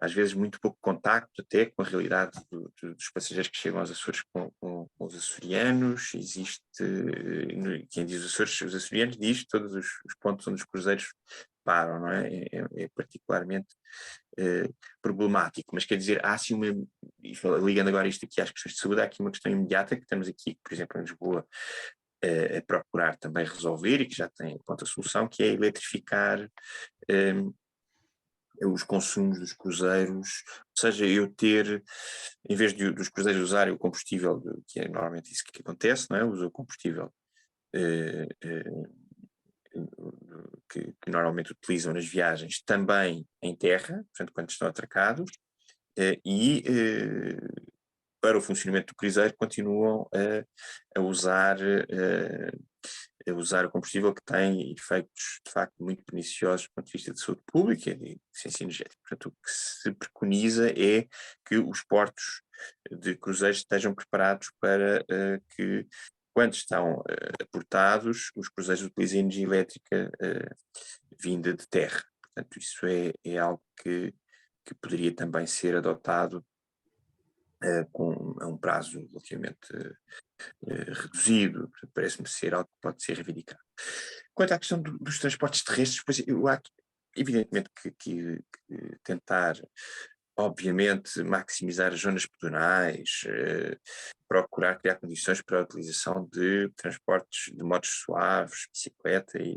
às vezes muito pouco contacto até com a realidade dos passageiros que chegam aos Açores com os açorianos. Existe, quem diz os açorianos diz todos os pontos onde os cruzeiros param, não é? É particularmente problemático, mas quer dizer, há assim ligando agora isto aqui às questões de saúde, há aqui uma questão imediata que estamos aqui, por exemplo, em Lisboa, a procurar também resolver e que já tem pronta solução, que é eletrificar os consumos dos cruzeiros, ou seja, eu ter, em vez dos cruzeiros usarem o combustível, que é normalmente isso que acontece, não é? Usa o combustível que normalmente utilizam nas viagens também em terra, portanto, quando estão atracados, para o funcionamento do cruzeiro continuam a usar o combustível, que tem efeitos de facto muito perniciosos do ponto de vista de saúde pública e de eficiência energética. Portanto, o que se preconiza é que os portos de cruzeiros estejam preparados para que, quando estão aportados, os cruzeiros utilizem energia elétrica vinda de terra. Portanto, isso é algo que poderia também ser adotado a um prazo relativamente reduzido. Parece-me ser algo que pode ser reivindicado. Quanto à questão dos transportes terrestres, pois eu acho, evidentemente, que tentar, obviamente, maximizar as zonas pedonais, procurar criar condições para a utilização de transportes de modos suaves, bicicleta e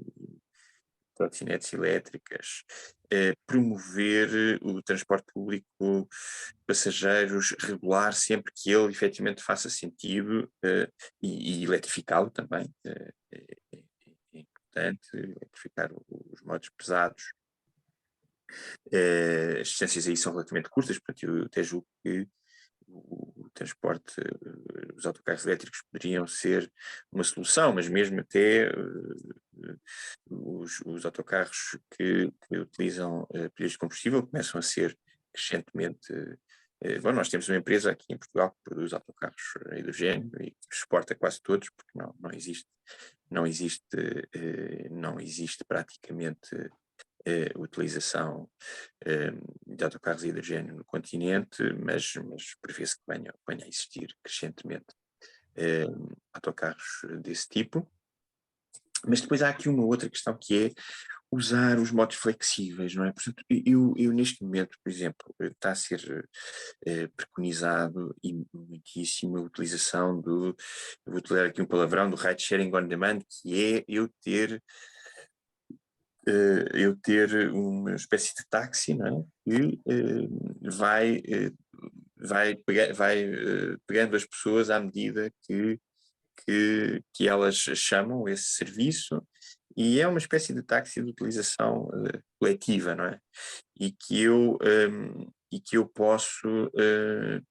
trotinetes elétricas, promover o transporte público passageiros regular sempre que ele efetivamente faça sentido, e eletrificá-lo também. É importante eletrificar os modos pesados. As distâncias aí são relativamente curtas, portanto eu até julgo que o transporte, os autocarros elétricos poderiam ser uma solução, mas mesmo até os autocarros que utilizam pilhas de combustível começam a ser crescentemente. Bom, nós temos uma empresa aqui em Portugal que produz autocarros a hidrogênio e que exporta quase todos, porque não existe praticamente utilização de autocarros a hidrogênio no continente, mas prevê-se que venha a existir crescentemente autocarros desse tipo. Mas depois há aqui uma outra questão, que é usar os modos flexíveis, não é? Portanto, eu neste momento, por exemplo, está a ser preconizado e muitíssimo a utilização eu vou utilizar aqui um palavrão, do ride sharing on demand, que é eu ter uma espécie de táxi, não é? Que vai pegando as pessoas à medida que elas chamam esse serviço, e é uma espécie de táxi de utilização coletiva, não é? E que eu posso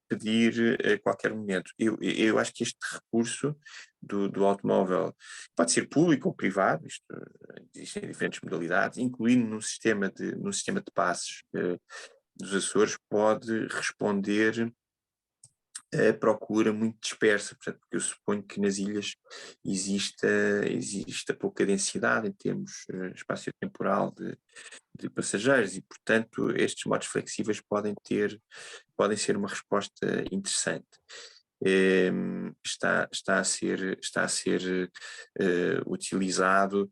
pedir a qualquer momento. Eu acho que este recurso do automóvel pode ser público ou privado, existem diferentes modalidades, incluindo num sistema de passes dos Açores, pode responder a procura muito dispersa, portanto, porque eu suponho que nas ilhas exista pouca densidade em termos espaço-temporal de passageiros, e portanto estes modos flexíveis podem ser uma resposta interessante. Está a ser utilizado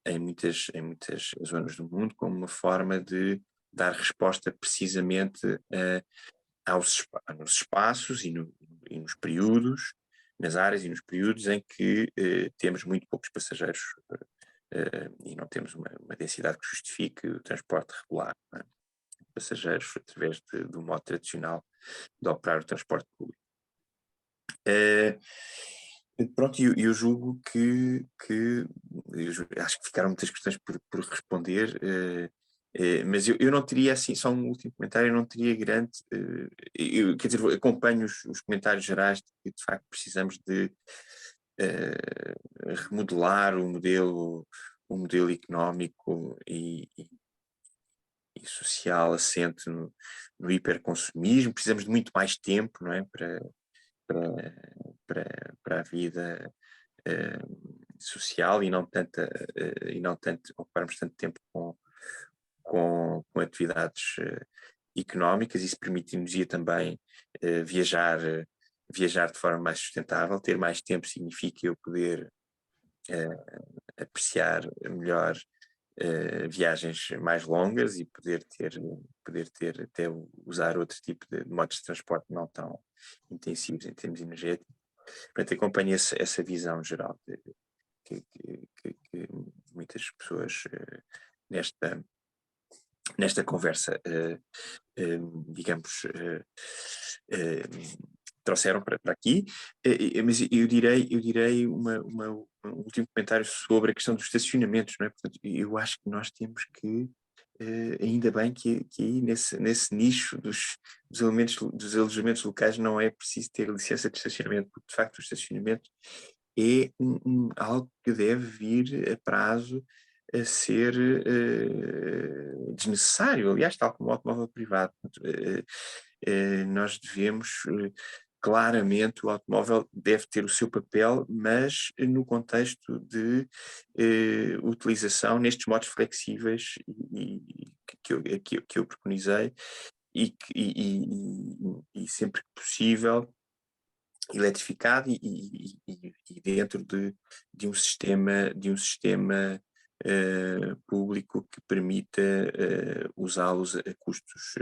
em muitas zonas do mundo como uma forma de dar resposta precisamente nos espaços e nos períodos, nas áreas e nos períodos em que temos muito poucos passageiros e não temos uma densidade que justifique o transporte regular, não é? Passageiros através do modo tradicional de operar o transporte público. Pronto, eu julgo que acho que ficaram muitas questões por responder, mas eu não teria assim, só um último comentário, eu não teria grande, quer dizer, acompanho os comentários gerais de que de facto precisamos de remodelar o modelo económico e social assente no hiperconsumismo, precisamos de muito mais tempo, não é, para a vida social e não tanto ocuparmos tanto tempo com atividades económicas. Isso permite-nos também viajar de forma mais sustentável. Ter mais tempo significa eu poder apreciar melhor viagens mais longas e poder ter até usar outro tipo de modos de transporte não tão intensivos em termos energéticos. Portanto, acompanho essa visão geral que muitas pessoas nesta conversa, digamos, trouxeram para aqui, mas eu direi um último comentário sobre a questão dos estacionamentos, não é? Portanto, eu acho que nós temos que, ainda bem que aí nesse nicho dos alojamentos locais não é preciso ter licença de estacionamento, porque de facto o estacionamento é algo que deve vir a prazo a ser desnecessário, aliás, tal como o automóvel privado. Nós devemos, claramente, o automóvel deve ter o seu papel, mas no contexto de utilização nestes modos flexíveis que eu preconizei e sempre que possível eletrificado e dentro de um sistema público que permita usá-los a custos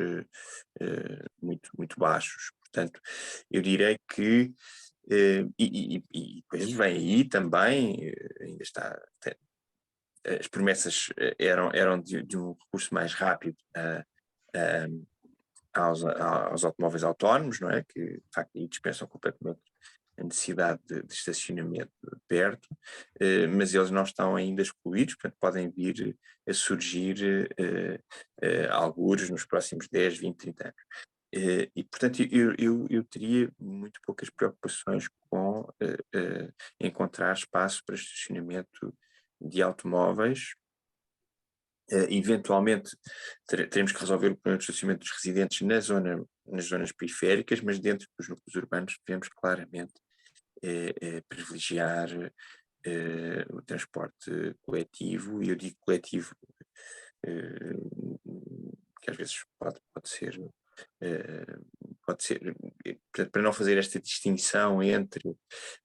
muito, muito baixos. Portanto, eu direi que e depois vem aí também, ainda está, as promessas eram de um recurso mais rápido aos automóveis autónomos, não é? Que de facto dispensam completamente a necessidade de estacionamento perto, mas eles não estão ainda excluídos, portanto podem vir a surgir algures nos próximos 10, 20, 30 anos. E portanto eu teria muito poucas preocupações com encontrar espaço para estacionamento de automóveis. Eventualmente teremos que resolver o problema do estacionamento dos residentes nas zonas periféricas, mas dentro dos núcleos urbanos devemos claramente privilegiar o transporte coletivo, e eu digo coletivo que às vezes pode ser para não fazer esta distinção entre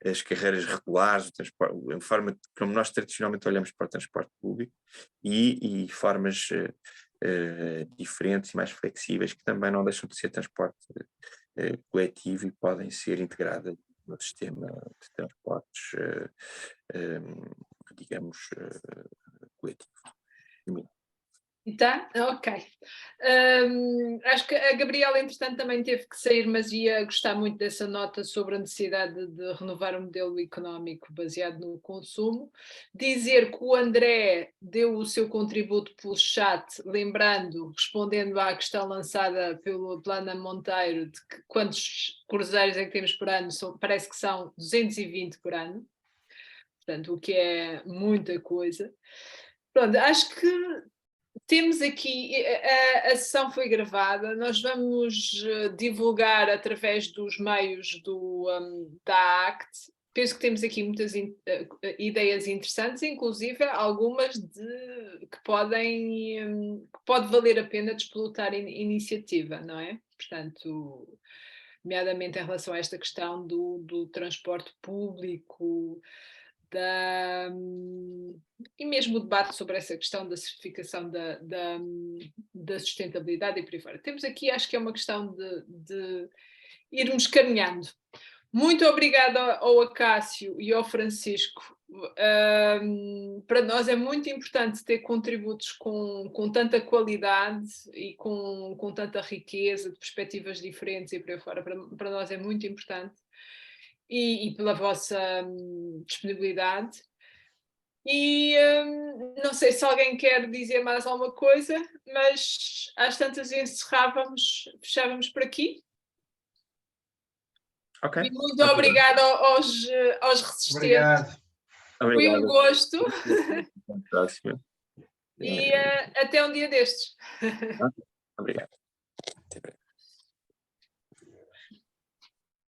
as carreiras regulares, o transporte, a forma como nós tradicionalmente olhamos para o transporte público e formas diferentes e mais flexíveis que também não deixam de ser transporte coletivo e podem ser integradas no sistema de transportes, digamos, coletivo. Tá? Ok. Acho que a Gabriela, entretanto, também teve que sair, mas ia gostar muito dessa nota sobre a necessidade de renovar o modelo económico baseado no consumo. Dizer que o André deu o seu contributo pelo chat, respondendo à questão lançada pela Ana Monteiro, de que quantos cruzeiros é que temos por ano, parece que são 220 por ano, portanto, o que é muita coisa. Pronto, acho que temos aqui, a sessão foi gravada, nós vamos divulgar através dos meios da ACT. Penso que temos aqui muitas ideias interessantes, inclusive algumas que pode valer a pena despolutar iniciativa, não é? Portanto, nomeadamente em relação a esta questão do transporte público, e mesmo o debate sobre essa questão da certificação da sustentabilidade e por aí fora. Temos aqui, acho que é uma questão de irmos caminhando. Muito obrigada ao Acácio e ao Francisco. Para nós é muito importante ter contributos com tanta qualidade e com tanta riqueza de perspectivas diferentes e por aí fora. Para nós é muito importante. e pela vossa disponibilidade. E não sei se alguém quer dizer mais alguma coisa, mas às tantas fechávamos por aqui. Ok. E muito obrigada aos resistentes. Obrigado. Foi um gosto. Até a próxima. E até um dia destes. Obrigado.